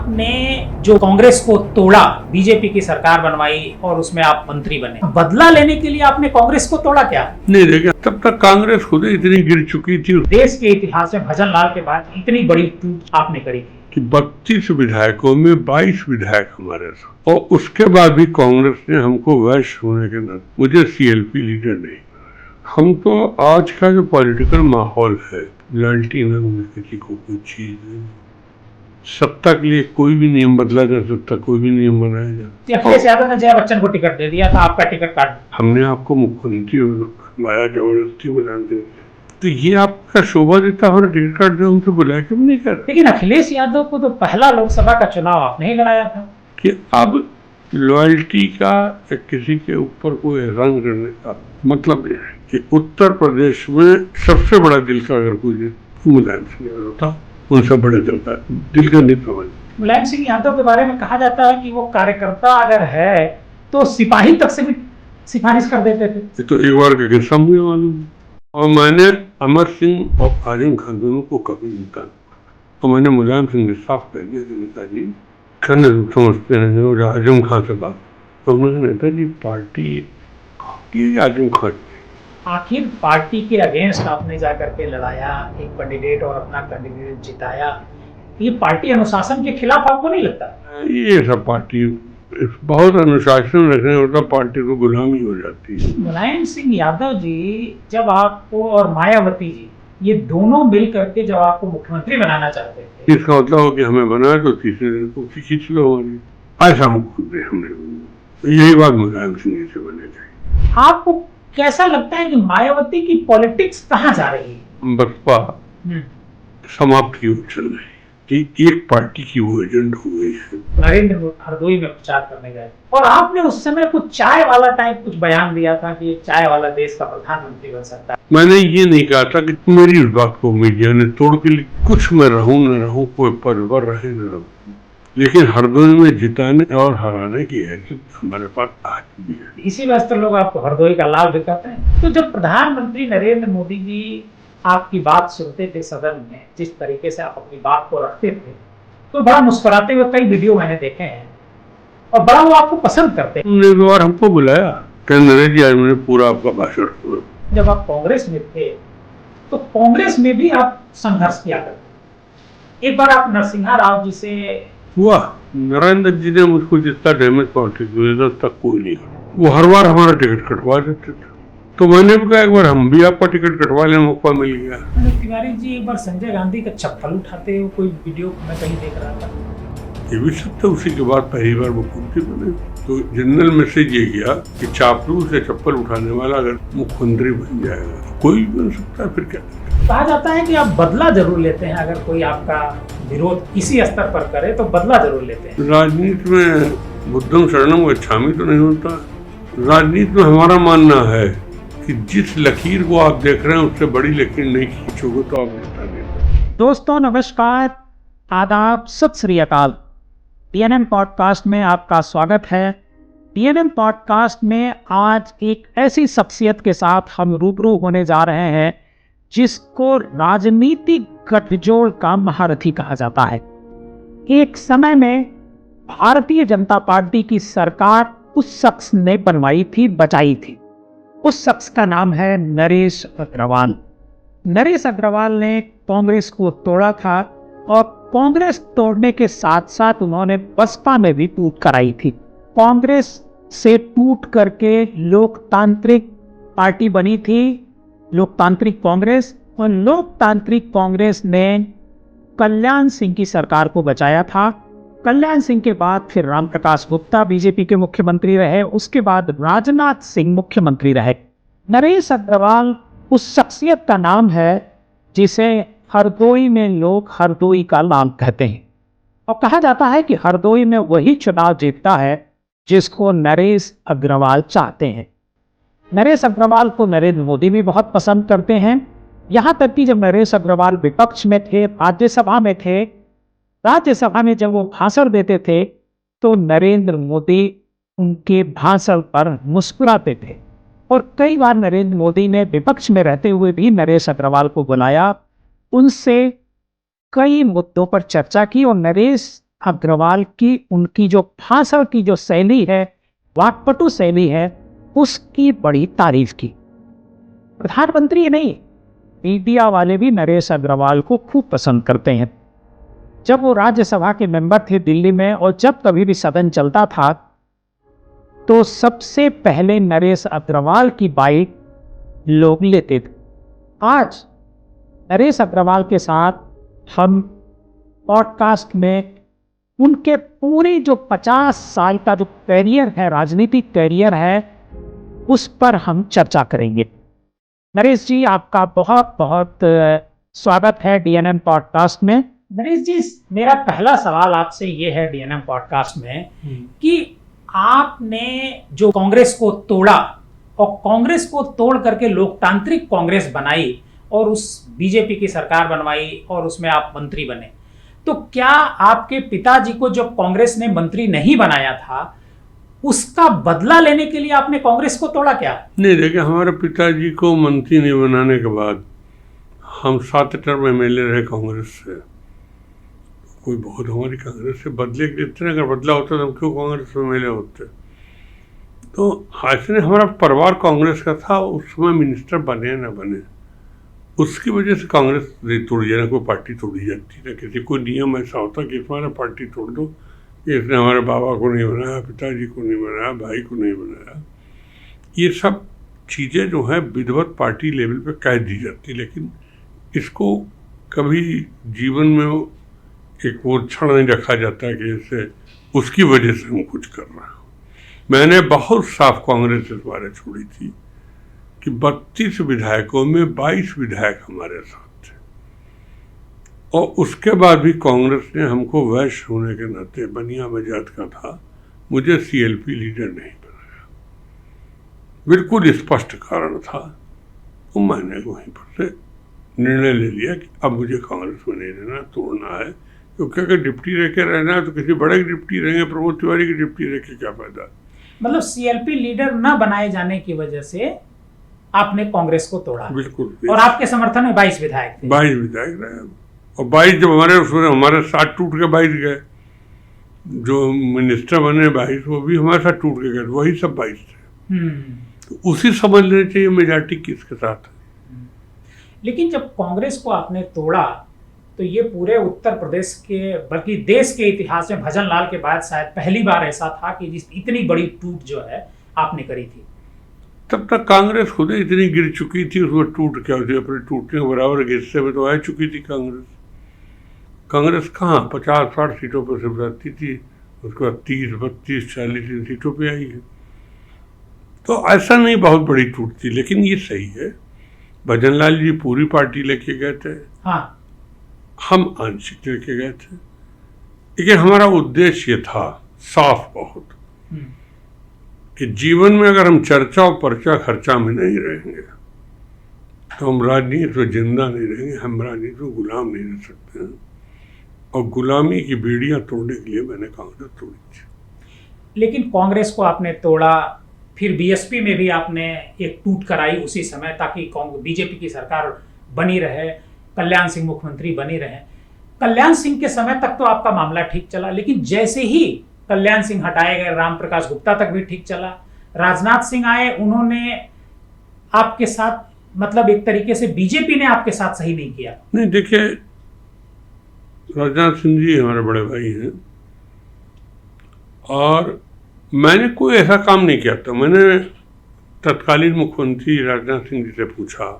आपने जो कांग्रेस को तोड़ा, बीजेपी की सरकार बनवाई और उसमें आप मंत्री बने, बदला लेने के लिए आपने कांग्रेस को तोड़ा क्या? नहीं देखिए, तब तक कांग्रेस खुद इतनी गिर चुकी थी देश के इतिहास में भजन लाल के बाद इतनी बड़ी टूट आपने करी थी कि 32 विधायकों में 22 विधायक हमारे थे, और उसके बाद भी कांग्रेस ने हमको वैश्य होने के नाते मुझे सीएलपी लीडर नहीं। हम तो आज का जो पॉलिटिकल माहौल है, लॉयल्टी न होने किसी को कोई चीज नहीं, सत्ता के लिए कोई भी नियम बदला जा सकता, कोई भी नियम बनाया जा सकता। अखिलेश यादव ने जया बच्चन को टिकट दे दिया था, आपका टिकट काट। हमने आपको मुख्यमंत्री बनाया जबरदस्ती बनाते, तो ये आपका शोभा देता हमारा टिकट काट दे, उनसे बुलाया क्यों नहीं कर? लेकिन अखिलेश यादव को तो पहला लोकसभा का चुनाव आपने ही लड़ाया था। कि अब लॉयल्टी का किसी के ऊपर कोई एहसान करने का मतलब ये है कि उत्तर प्रदेश में सबसे बड़ा दिल का अगर कोई मुलायम सिंह यादव था, उनसे बड़े दिल का दिल का नहीं समझ। मुलायम सिंह यादव के बारे में कहा जाता है कि वो कार्यकर्ता अगर है तो सिपाही तक से भी सिफारिश कर देते थे। ये तो एक बार का किस्सा मुझे मालूम, और मैंने अमर सिंह और आजम खान दोनों को कभी नहीं कहा, तो मैंने मुलायम सिंह से साफ कह दिया कि नेताजी कहने समझते नहीं हो, आजम खान से बात, तो उन्होंने नेताजी पार्टी आजम खान। आखिर पार्टी के अगेंस्ट आपने जाकर के लड़ाया, एक कैंडिडेट और अपना कैंडिडेट जिताया, ये पार्टी अनुशासन के खिलाफ आपको नहीं लगता? ये सब पार्टी बहुत अनुशासन रखने होता, पार्टी को गुलामी हो जाती है। मुलायम सिंह यादव जी जब आपको और मायावती जी ये दोनों मिल करके जब आपको मुख्यमंत्री बनाना चाहते थे, इसका मतलब हो कि हमें बनाया तो तीसरे दिन को खींच लो हमारी, ऐसा मुख्यमंत्री हमने, यही बात मुलायम सिंह जी से बने थे। आपको कैसा लगता है कि मायावती की पॉलिटिक्स कहाँ जा रही है? बसपा समाप्त की ओर चल रही है, कि एक पार्टी की वो एजेंट हो गई है। नरेंद्र मोदी हरदोई में प्रचार करने गए और आपने उस समय कुछ चाय वाला टाइप कुछ बयान दिया था कि चाय वाला देश का प्रधानमंत्री बन सकता है। मैंने ये नहीं कहा था कि मेरी उस बात को मीडिया ने तोड़ के लिए, कुछ मैं रहूं न रहूं, कोई परिवार रहे न रहूं, लेकिन हरदोई में जिताने और हराने की हैसियत हमारे पास आज भी है। इसी वास्ते लोग आपको हरदोई का लाल भी कहते हैं। तो जब प्रधानमंत्री नरेंद्र मोदी जी आपकी बात सुनते थे सदन में, जिस तरीके से आप अपनी बात को रखते थे, तो बड़ा मुस्कुराते हुए कई वीडियो मैंने देखे हैं और बड़ा वो आपको पसंद करते हैं। उन्होंने एक बार हमको बुलाया, नरेंद्र जी आज मैंने पूरा आपका भाषण सुना। जब आप कांग्रेस में थे तो कांग्रेस में भी आप संघर्ष किया करते। एक बार आप नरसिम्हा राव जी से हुआ, नरेंद्र जी ने मुझको जितना डैमेज पहुंचे तक कोई नहीं, वो हर बार हमारा टिकट कटवा देते थे, तो मैंने भी कहा एक बार हम भी आपका टिकट कटवा लें, मौका मिल गया। तिवारी जी एक बार संजय गांधी का चप्पल उठाते हुए कोई वीडियो मैं कहीं देख रहा था। ये भी सब था, उसी के बाद पहली बार मुख्यमंत्री बने तो जनरल मैसेज ये गया कि चापलूस से चप्पल उठाने वाला अगर मुख्यमंत्री बन जाएगा, कोई भी बन सकता है, फिर क्या। कहा जाता है कि आप बदला जरूर लेते हैं, अगर कोई आपका विरोध किसी स्तर पर करे तो बदला जरूर लेते हैं। राजनीति में बुद्धम शरणम गच्छामि तो नहीं होता। राजनीति में हमारा मानना है कि जिस लकीर को आप देख रहे हैं उससे बड़ी लकीर नहीं खींचोगे तो आप नेता नहीं। दोस्तों नमस्कार, आदाब, सत श्री अकाल। टीएनएम पॉडकास्ट में आपका स्वागत है। टीएनएम पॉडकास्ट में आज एक ऐसी शख्सियत के साथ हम रूबरू होने जा रहे हैं जिसको राजनीतिक गठजोड़ का महारथी कहा जाता है। एक समय में भारतीय जनता पार्टी की सरकार उस शख्स ने बनवाई थी, बचाई थी। उस शख्स का नाम है नरेश अग्रवाल। नरेश अग्रवाल ने कांग्रेस को तोड़ा था और कांग्रेस तोड़ने के साथ साथ उन्होंने बसपा में भी टूट कराई थी। कांग्रेस से टूट करके लोकतांत्रिक पार्टी बनी थी, लोकतांत्रिक कांग्रेस, और लोकतांत्रिक कांग्रेस ने कल्याण सिंह की सरकार को बचाया था। कल्याण सिंह के बाद फिर रामप्रकाश गुप्ता बीजेपी के मुख्यमंत्री रहे, उसके बाद राजनाथ सिंह मुख्यमंत्री रहे। नरेश अग्रवाल उस शख्सियत का नाम है जिसे हरदोई में लोग हरदोई का लाल कहते हैं, और कहा जाता है कि हरदोई में वही चुनाव जीतता है जिसको नरेश अग्रवाल चाहते हैं। नरेश अग्रवाल को नरेंद्र मोदी भी बहुत पसंद करते हैं। यहाँ तक कि जब नरेश अग्रवाल विपक्ष में थे, राज्यसभा में थे, राज्यसभा में जब वो भाषण देते थे तो नरेंद्र मोदी उनके भाषण पर मुस्कुराते थे। और कई बार नरेंद्र मोदी ने विपक्ष में रहते हुए भी नरेश अग्रवाल को बुलाया, उनसे कई मुद्दों पर चर्चा की और नरेश अग्रवाल की उनकी जो भाषण की जो शैली है, वाक्पटु शैली है, उसकी बड़ी तारीफ की। प्रधानमंत्री ही नहीं, मीडिया वाले भी नरेश अग्रवाल को खूब पसंद करते हैं। जब वो राज्यसभा के मेंबर थे दिल्ली में, और जब कभी भी सदन चलता था तो सबसे पहले नरेश अग्रवाल की बाइट लोग लेते थे। आज नरेश अग्रवाल के साथ हम पॉडकास्ट में उनके पूरी जो 50 साल का जो कैरियर है, राजनीतिक कैरियर है, उस पर हम चर्चा करेंगे। नरेश जी, आपका बहुत बहुत स्वागत है डीएनएम पॉडकास्ट में। नरेश जी, मेरा पहला सवाल आपसे ये है डीएनएम पॉडकास्ट में कि आपने जो कांग्रेस को तोड़ा और कांग्रेस को तोड़ करके लोकतांत्रिक कांग्रेस बनाई और उस बीजेपी की सरकार बनवाई और उसमें आप मंत्री बने, तो क्या आपके पिताजी को जब कांग्रेस ने मंत्री नहीं बनाया था, उसका बदला लेने के लिए आपने कांग्रेस को तोड़ा क्या? नहीं, देखिए, हमारे पिताजी को मंत्री नहीं बनाने के बाद हम 7 टर्म एमएलए रहे कांग्रेस से। कोई बहुत हमारी कांग्रेस से बदले के इतने, अगर बदला होता तो हम क्यों कांग्रेस में एमएलए होते। तो ऐसे हमारा परिवार कांग्रेस का था, उस समय मिनिस्टर बने ना बने, उसकी वजह से कांग्रेस तोड़ी जाए, ना कोई पार्टी तोड़ी जाती, ना किसी कोई नियम ऐसा होता कि इसमें पार्टी तोड़ दो, इसने हमारे बाबा को नहीं बनाया, पिताजी को नहीं बनाया, भाई को नहीं बनाया। ये सब चीज़ें जो है विधिवत पार्टी लेवल पे कह दी जाती, लेकिन इसको कभी जीवन में एक वो क्षण नहीं रखा जाता कि इससे उसकी वजह से हम कुछ कर रहे हैं। मैंने बहुत साफ कांग्रेस इस बारे छोड़ी थी कि 32 विधायकों में 22 विधायक हमारे साथ थे, और उसके बाद भी कांग्रेस ने हमको वैश्य होने के नाते, बनिया में जात का था, मुझे सीएलपी लीडर नहीं बनाया। बिल्कुल स्पष्ट कारण था, तो मैंने वहीं पर से निर्णय ले लिया कि अब मुझे कांग्रेस में नहीं रहना, तोड़ना है। क्योंकि अगर डिप्टी रह के रहना है तो किसी बड़े की डिप्टी रहेंगे, प्रमोद तिवारी की डिप्टी रह के क्या फायदा। मतलब सीएलपी लीडर न बनाए जाने की वजह से आपने कांग्रेस को तोड़ा। बिल्कुल। और आपके समर्थन में 22 विधायक थे। 22 विधायक रहे, और 22 जब हमारे साथ टूट के 22 गए, जो मिनिस्टर बने 22 वो भी हमारे साथ टूट के गए, वही सब 22 थे। तो उसी समझ लेना चाहिए मेजॉरिटी किसके साथ है। लेकिन जब कांग्रेस को आपने तोड़ा तो ये पूरे उत्तर प्रदेश के, बल्कि देश के इतिहास में भजन लाल के बाद शायद पहली बार ऐसा था कि जिस इतनी बड़ी टूट जो है आपने करी थी। तब तक कांग्रेस खुद ही इतनी गिर चुकी थी, उसमें टूट क्या होती, अपने टूटने के बराबर के हिस्से में तो आ चुकी थी कांग्रेस कहाँ 50-60 सीटों पर सिर्फ रहती थी, उसके बाद 30, 32, 40 सीटों पे आई है। तो ऐसा नहीं बहुत बड़ी टूट थी, लेकिन ये सही है, भजन लाल जी पूरी पार्टी लेके गए थे, हाँ, हम आंशिक लेके गए थे, लेकिन हमारा उद्देश्य था साफ बहुत कि जीवन में अगर हम चर्चा और पर्चा खर्चा में नहीं रहेंगे तो हम राजनीति में जिंदा नहीं रहेंगे, हम राजनीति में गुलाम नहीं रह सकते हैं। और गुलामी की बेड़ियां तोड़ने के लिए मैंने कांग्रेस तोड़ी थी। लेकिन कांग्रेस को आपने तोड़ा, फिर बीएसपी में भी आपने एक टूट कराई उसी समय, ताकि बीजेपी की सरकार बनी रहे, कल्याण सिंह मुख्यमंत्री बनी रहे। कल्याण सिंह के समय तक तो आपका मामला ठीक चला, लेकिन जैसे ही कल्याण सिंह हटाए गए, राम प्रकाश गुप्ता तक भी ठीक चला, राजनाथ सिंह आए, उन्होंने आपके साथ, मतलब एक तरीके से बीजेपी ने आपके साथ सही नहीं किया। नहीं, देखिए, राजनाथ सिंह जी हमारे बड़े भाई हैं, और मैंने कोई ऐसा काम नहीं किया था। मैंने तत्कालीन मुख्यमंत्री राजनाथ सिंह जी से पूछा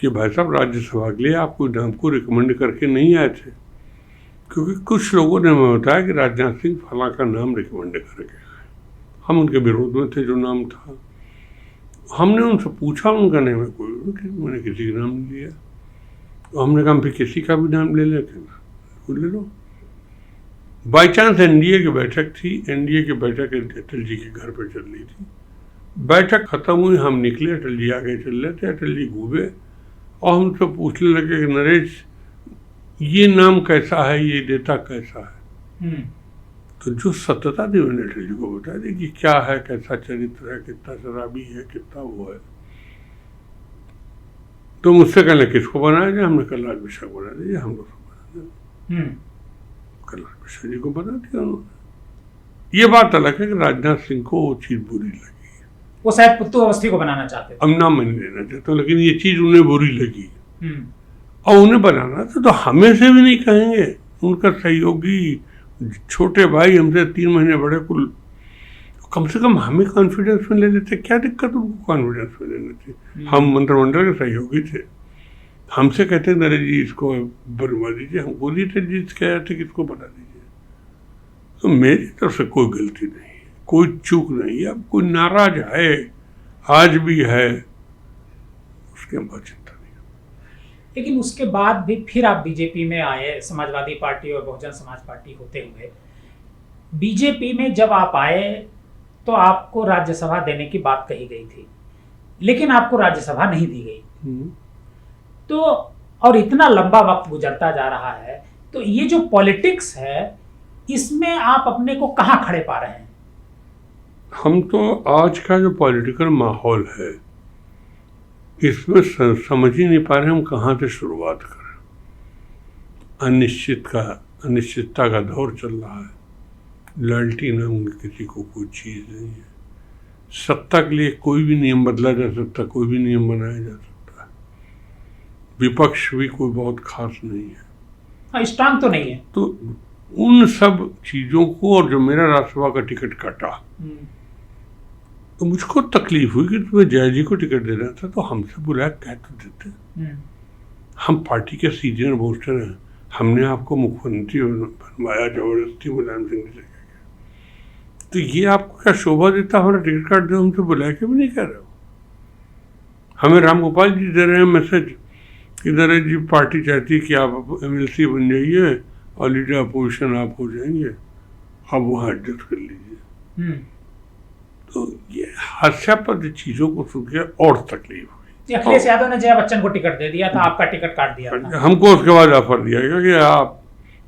कि भाई साहब, राज्यसभा के लिए आप कोई नाम को रिकमेंड करके नहीं आए थे? क्योंकि कुछ लोगों ने हमें बताया कि राजनाथ सिंह फला का नाम रिकमेंड करके आए। हम उनके विरोध में थे जो नाम था। हमने उनसे पूछा, उनका नाम है कोई, मैंने किसी का नाम नहीं लिया। तो हमने कहा फिर किसी का भी नाम ले लेते ना, ले लो। बाई चांस एनडीए की बैठक थी, एनडीए की बैठक अटल जी के घर पर चल रही थी। बैठक खत्म हुई, हम निकले, अटल जी आगे चल रहे थे, अटल जी घूमे और हमसे पूछने लगे कि नरेश, ये नाम कैसा है, ये डेटा कैसा है? तो जो सत्यता थी मैंने अटल जी को बता दी कि क्या है, कैसा चरित्र है, कितना शराबी है, कितना वो है। तो मुझसे कहने किसको बनाया जाए? हमने कहा लाल विशाख बना दीजिए, हम लोग बना दें। कैलाश मिश्रा जी को बना दिया उन्होंने। ये बात अलग है कि राजनाथ सिंह को वो चीज बुरी लगी, वो शायद पुत्तू अवस्थी को बनाना चाहते थे। अब नाम मैं नहीं लेना चाहता, लेकिन ये चीज उन्हें बुरी लगी और उन्हें बनाना था। तो हमें से भी नहीं कहेंगे, उनका सहयोगी छोटे भाई हमसे 3 महीने बड़े, कुल कम से कम हमें कॉन्फिडेंस में ले लेते। क्या दिक्कत उनको कॉन्फिडेंस में लेने थी? हम मंत्रिमंडल के सहयोगी थे, हमसे कहते नरेश जी इसको बनवा दीजिए, हम बोलिए थे जीत कह रहे थे कि इसको बना दीजिए। तो मेरी तरफ से कोई गलती नहीं है, कोई चूक नहीं है। अब कोई नाराज है, आज भी है, उसके बाद चिंता नहीं। लेकिन उसके बाद भी फिर आप बीजेपी में आए, समाजवादी पार्टी और बहुजन समाज पार्टी होते हुए। बीजेपी में जब आप आए तो आपको राज्यसभा देने की बात कही गई थी, लेकिन आपको राज्यसभा नहीं दी गई। तो और इतना लंबा वक्त गुजरता जा रहा है, तो ये जो पॉलिटिक्स है इसमें आप अपने को कहाँ खड़े पा रहे हैं? हम तो आज का जो पॉलिटिकल माहौल है इसमें समझ ही नहीं पा रहे हम कहाँ से शुरुआत करें। अनिश्चितता का दौर चल रहा है, लॉयल्टी नाम की किसी को कोई चीज़ नहीं है। सत्ता के लिए कोई भी नियम बदला जा सकता, कोई भी नियम बनाया जा सकता है। विपक्ष भी कोई बहुत खास नहीं है, हाँ, स्ट्रांग तो नहीं है। तो उन सब चीज़ों को, और जो मेरा राज्यसभा का टिकट कटा तो मुझको तकलीफ हुई कि तुम्हें जय जी को टिकट देना था तो हमसे बुलाया कह तो देते। हम पार्टी के सीनियर मोस्ट हैं, हमने आपको मुख्यमंत्री बनवाया जबरदस्ती मुलायम सिंह जी से। तो ये आपको क्या शोभा देता? हमारा टिकट काट दो, हमसे बुला के भी नहीं कह रहे हो। हमें राम गोपाल जी दे रहे हैं मैसेज कि नरेश जी पार्टी चाहती है कि आप MLC बन जाइए और लीडर अपोजिशन आप हो जाएंगे, आप वहाँ एडजस्ट कर लीजिए। तो ये हास्यास्पद चीज़ों को सुन के और तकलीफ हुई। अखिलेश यादव ने जया बच्चन को टिकट दे दिया था, आपका टिकट काट दिया था। हमको उसके बाद ऑफर दिया गया कि आप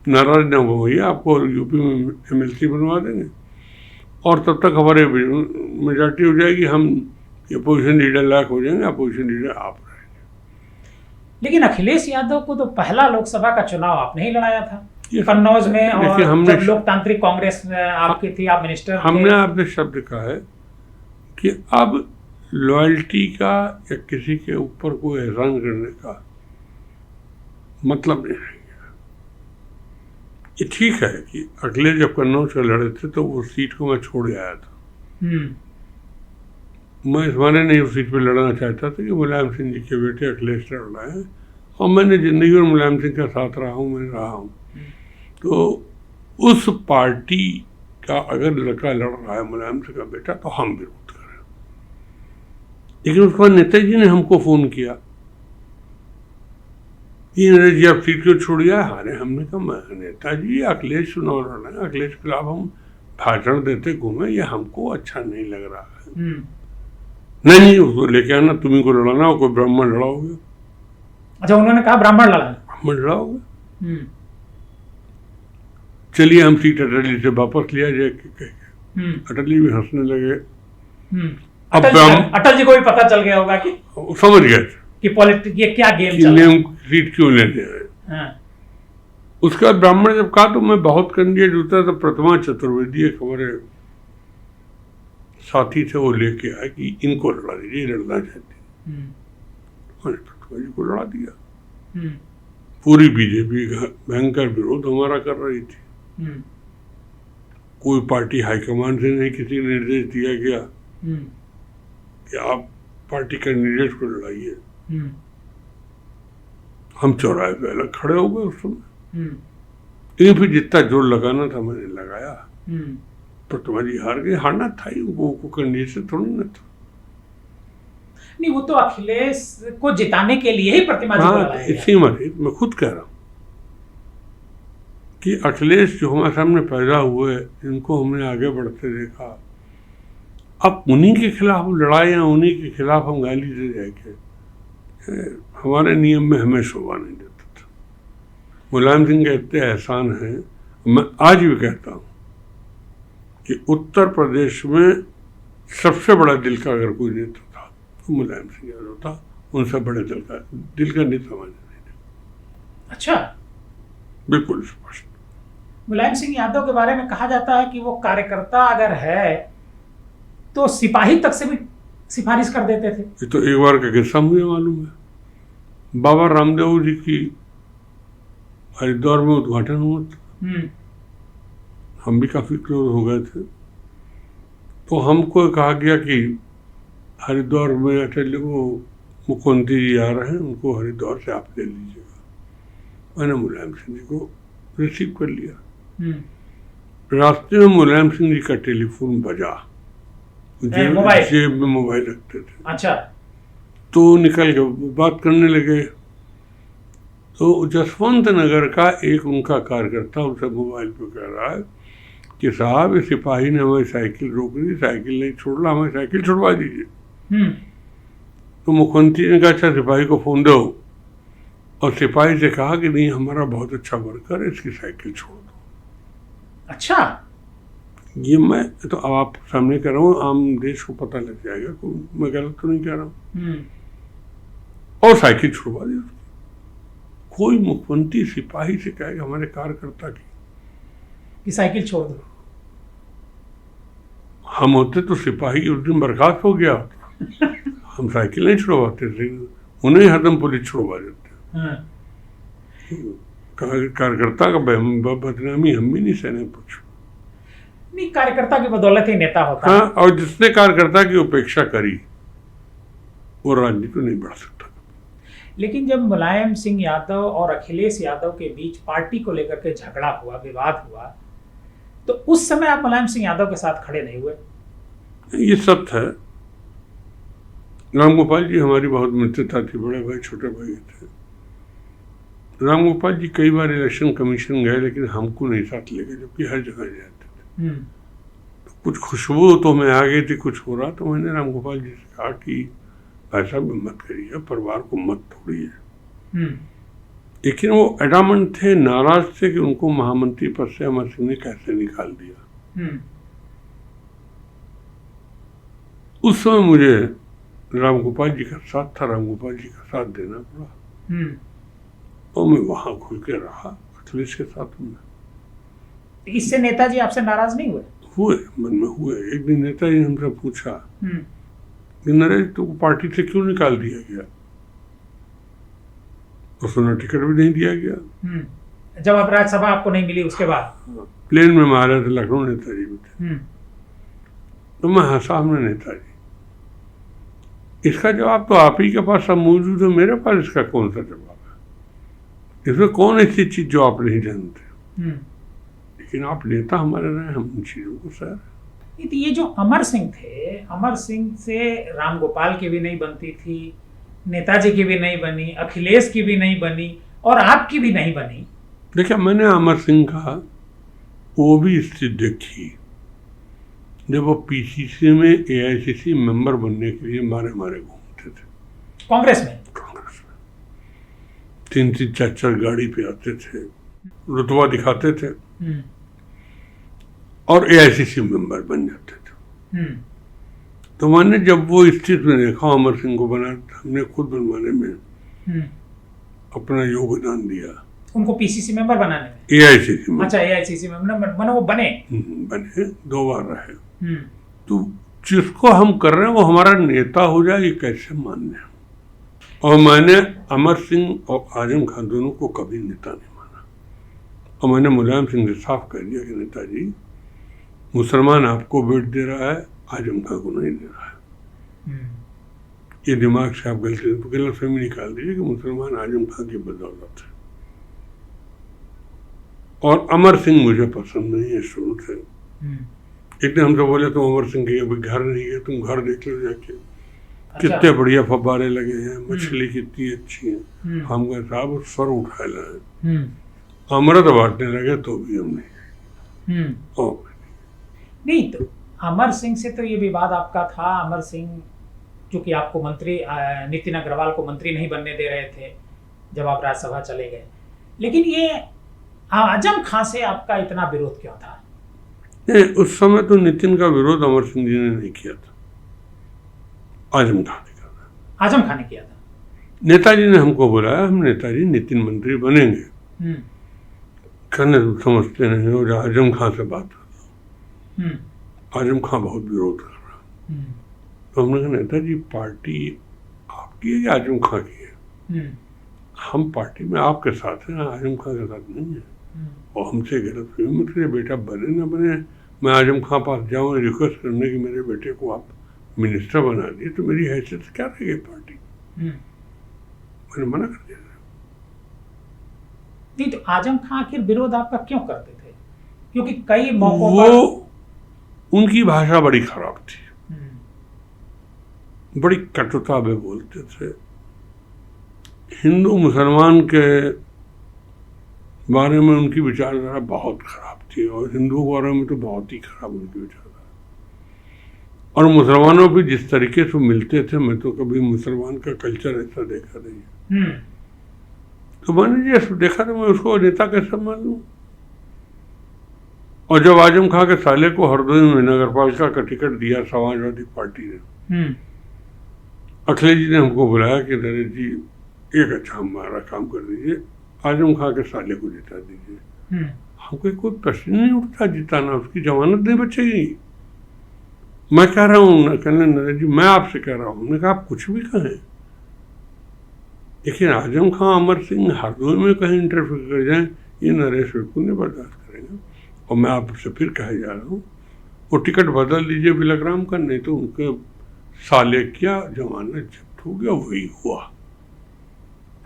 नाराज न होइए, आपको यूपी में MLC बनवा देंगे और तब तक हमारे मेजॉरिटी हो जाएगी, हम अपोजिशन लीडर लायक हो जाएंगे, अपोजिशन लीडर आप रहेंगे। लेकिन अखिलेश यादव को तो पहला लोकसभा का चुनाव आपने ही लड़ाया था कन्नौज में, और जब लोकतांत्रिक कांग्रेस आपकी थी, आप मिनिस्टर थे। हमने आपने शब्द कहा है कि अब लॉयल्टी का या किसी के ऊपर कोई एहसान करने का मतलब नहीं है। ये ठीक है कि अगले जब कन्नौज से लड़े थे तो वो सीट को मैं छोड़ आया था। मैं इस माने नहीं उस सीट पे लड़ना चाहता था कि मुलायम सिंह जी के बेटे अखिलेश लड़ रहे हैं और मैंने जिंदगी में मुलायम सिंह के साथ रहा हूँ, मैं रहा हूँ। तो उस पार्टी का अगर लड़का लड़ रहा है मुलायम सिंह का बेटा तो हम विरोध करें। लेकिन उसके बाद नेताजी ने हमको फोन किया कि नरेश जी आप सीट क्यों छोड़ गया? हारे हमने कहा नेताजी अखिलेश चुनाव लड़ रहे हैं, अखिलेश के खिलाफ हम भाषण देते घूमे, ये हमको अच्छा नहीं लग रहा है। नहीं उसको लेके आना, तुम्ही को लड़ाना हो, कोई ब्राह्मण लड़ाओगे। अच्छा, उन्होंने कहा ब्राह्मण लड़ाना, ब्राह्मण लड़ाओगे। चलिए हम सीट अटल जी से वापस लिया जाए कह के। अटल जी भी हंसने लगे। अटल जी को भी पता चल गया होगा कि समझ गए कि पॉलिटिक्स ये क्या गेम चल रहा है, सीट क्यों लेते हैं। उसके बाद ब्राह्मण जब कहा तो मैं बहुत कैंडिडेट होता तो प्रतिमा चतुर्वेदी एक हमारे साथी थे, वो लेके आए कि इनको लड़ा दीजिए, लड़ना चाहते। मैंने प्रतिमा जी को लड़ा दिया। पूरी बीजेपी का भयंकर विरोध हमारा कर रही थी। कोई पार्टी हाईकमान से नहीं किसी निर्देश दिया गया कि आप पार्टी कैंडिडेट को लड़ाइए। हम चौराहे पे अलग खड़े हो गए उस समय। लेकिन फिर जितना जोर लगाना था मैंने लगाया। प्रतिमा जी हार गए, हारना था ही, वो कैंडिडेट से थोड़ा ना था। नहीं, वो तो अखिलेश को जिताने के लिए ही प्रतिमा जी को लड़ाया गया। इसी मैं खुद कह रहा हूँ कि अखिलेश जो हमारे सामने पैदा हुए, जिनको हमने आगे बढ़ते देखा, अब उन्हीं के खिलाफ लड़ाई या उन्हीं के खिलाफ हम गाली दे जाएंगे, हमारे नियम में हमें शोभा नहीं देता था। मुलायम सिंह के इतने एहसान हैं, मैं आज भी कहता हूँ कि उत्तर प्रदेश में सबसे बड़ा दिल का अगर कोई नेता था तो मुलायम सिंह यादव था। उनसे बड़े दिल का नेता माने नहीं। अच्छा, बिल्कुल स्पष्ट। मुलायम सिंह यादव के बारे में कहा जाता है कि वो कार्यकर्ता अगर है तो सिपाही तक से भी सिफारिश कर देते थे। ये तो एक बार का किस्सा मुझे मालूम है। बाबा रामदेव जी की हरिद्वार में उद्घाटन हुआ था, हम भी काफी क्लोज हो गए थे। तो हमको कहा गया कि हरिद्वार में अटल वो मुख्यमंत्री जी आ रहे हैं, उनको हरिद्वार से आप ले लीजिएगा। मैंने मुलायम सिंह जी को रिसीव कर लिया। रास्ते में मुलायम सिंह जी का टेलीफोन बजा, जेब में मोबाइल रखते थे। अच्छा। तो निकल के बात करने लगे। तो जसवंत नगर का एक उनका कार्यकर्ता उनसे मोबाइल पे कह रहा है कि साहब इस सिपाही ने हमारी साइकिल रोक दी, साइकिल नहीं छोड़ रहा, हमारी साइकिल छुड़वा दीजिए। तो मुख्यमंत्री ने कहा अच्छा सिपाही को फोन दो, और सिपाही से कहा कि नहीं हमारा बहुत अच्छा वर्कर है, इसकी साइकिल छोड़ दो। अच्छा, ये मैं तो अब आप सामने कर रहा हूँ, आम देश को पता लग जाएगा, मैं गलत तो नहीं कह रहा हूँ। और साइकिल छुड़वा दी। कोई मुख्यमंत्री सिपाही से कहेगा हमारे कार्यकर्ता की साइकिल छोड़ दो। हम होते तो सिपाही उस दिन बर्खास्त हो गया होता। हम साइकिल नहीं छुड़वाते थे, उन्हें हरदम पुलिस छुड़वा देते। कार्यकर्ता का बदनामी हम भी नहीं सहने कुछ नहीं, कार्यकर्ता की बदौलत ही नेता होता है। और जिसने कार्यकर्ता की उपेक्षा करी वो राजनीति नहीं बढ़ सकता। लेकिन जब मुलायम सिंह यादव और अखिलेश यादव के बीच पार्टी को लेकर के झगड़ा हुआ, विवाद हुआ, तो उस समय आप मुलायम सिंह यादव के साथ खड़े नहीं हुए। ये सत्य है। राम गोपाल जी हमारी बहुत मित्रता थी, बड़े भाई छोटे भाई थे। राम गोपाल जी कई बार इलेक्शन कमीशन गए, लेकिन हमको नहीं साथ ले गए, जबकि हर जगह जाते थे। तो कुछ खुशबू तो मैं आ गई थी, कुछ हो रहा, तो मैंने राम गोपाल जी से कहा कि ऐसा भी मत करिए, परिवार को मत तोड़िए। लेकिन वो एडामंट थे, नाराज थे कि उनको महामंत्री पद से अमर सिंह ने कैसे निकाल दिया। उस समय मुझे राम गोपाल जी का साथ था, राम गोपाल जी का साथ देना पड़ा। और मैं वहां खुल के रहा अखिलेश के साथ में। इससे नेताजी आपसे नाराज नहीं हुए? हुए, मन में हुए। एक दिन नेताजी ने हमसे पूछा कि नरेश तो पार्टी से क्यों निकाल दिया गया? उसने टिकट भी नहीं दिया गया। जब आप राज्यसभा आपको नहीं मिली उसके बाद? प्लेन में मारे थे, लखनऊ नेताजी में थे। तो मैं हंसा, हमने नेताजी इसका जवाब तो आप ही के पास सब मौजूद है, मेरे पास इसका कौन सा जवाब है? इसमें कौन ऐसी चीज जो आप नहीं जानते? लेकिन आप नेता हमारे रहे, हम उन चीजों को सर। ये जो अमर सिंह थे, अमर सिंह से राम गोपाल की भी नहीं बनती थी, नेताजी की भी नहीं बनी, अखिलेश की भी नहीं बनी, और आपकी भी नहीं बनी। देखिए, मैंने अमर सिंह का वो भी स्थिति देखी जब वो पीसीसी में एआईसीसी मेंबर बनने के लिए मारे मारे घूमते थे। कांग्रेस में 3-3 4-4 गाड़ी पे आते थे, रुतबा दिखाते थे और एआईसीसी मेंबर बन जाते थे। तो मैंने जब वो स्थिति में देखा अमर सिंह को बना, हमने खुद बनवाने में अपना योगदान दिया। उनको पीसीसी मेंबर बनाने में? एआईसीसी में। अच्छा, एआईसीसी मेंबर बने, वो बने? बने, 2 बार रहे। तो जिसको हम कर रहे हैं वो हमारा नेता हो जाए, ये कैसे मान्य है? और मैंने अमर सिंह और आजम खान दोनों को कभी नेता नहीं माना। और मैंने मुलायम सिंह से साफ कर दिया कि नेताजी, मुसलमान आपको वोट दे रहा है, आजम खान को नहीं दे रहा है। ये दिमाग से आप गलतफहमी निकाल दीजिए कि मुसलमान आजम खान की बदौलत है। और अमर सिंह मुझे पसंद नहीं है शुरू से। एक दिन हमसे बोले तुम अमर सिंह के अभी घर नहीं है, तुम घर देख लो जाके। अच्छा। कितने बढ़िया फव्वारे लगे हैं, मछली कितनी अच्छी है। हम गए साहब उस सर उठा लाए, अमृत बांटने लगे तो भी हम नहीं। नहीं, तो अमर सिंह से तो ये विवाद आपका था। अमर सिंह चूंकि आपको मंत्री, नितिन अग्रवाल को मंत्री नहीं बनने दे रहे थे जब आप राज्यसभा चले गए, लेकिन ये आजम खान से आपका इतना विरोध क्यों था? नहीं, उस समय तो नितिन का विरोध अमर सिंह जी ने नहीं किया था, आजम खान ने किया था। आजम खान ने किया था। नेताजी ने हमको बुलाया, हम नेताजी नितिन मंत्री बनेंगे। कहने समझते नहीं हो। आजम खां से बात कर, आजम खां बहुत विरोध कर रहा। तो हमने कहा नेताजी पार्टी आपकी है या आजम खां की है? हम पार्टी में आपके साथ हैं, आजम खां के साथ नहीं है। और हमसे गलतफहमी मत करिए, बेटा बने ना बने, मैं आजम खां पास जाऊँ रिक्वेस्ट करने कि मेरे बेटे को आप मिनिस्टर बना दिए, तो मेरी हैसियत क्या रहेगी पार्टी? मैंने मना कर दिया। नहीं, तो आजम खां आखिर विरोध आपका क्यों करते थे? क्योंकि कई मौकों पर उनकी भाषा बड़ी खराब थी, बड़ी कटुता में बोलते थे। हिंदू मुसलमान के बारे में उनकी विचारधारा बहुत खराब थी, और हिंदुओं के बारे में तो बहुत ही खराब उनकी विचारधारा। और मुसलमानों भी जिस तरीके से मिलते थे, मैं तो कभी मुसलमान का कल्चर ऐसा देखा नहीं। तो मैंने जैसे देखा तो मैं उसको नेता कैसे मान लूं? और जब आजम खां के साले को हरदोई में नगर पालिका का टिकट दिया समाजवादी पार्टी ने, अखिलेश जी ने हमको बुलाया कि नरेश जी एक अच्छा हमारा काम कर दीजिए, आजम खां के साले को जिता दीजिए। हमको कोई प्रश्न नहीं उठता जिताना, उसकी जमानत नहीं बचेगी। मैं कह रहा हूँ, कहने नरेश जी मैं आपसे कह रहा हूँ। मैंने कहा आप कुछ भी कहें, लेकिन आजम खां अमर सिंह हरदोई में कहीं इंटरफेयर कर जाएं, ये नरेश बिल्कुल नहीं बर्दाश्त करेंगे। और मैं आपसे फिर कहे जा रहा हूँ, वो टिकट बदल दीजिए बिलग्राम का, नहीं तो उनके साले क्या जमानत जब्त हो गया। वही हुआ।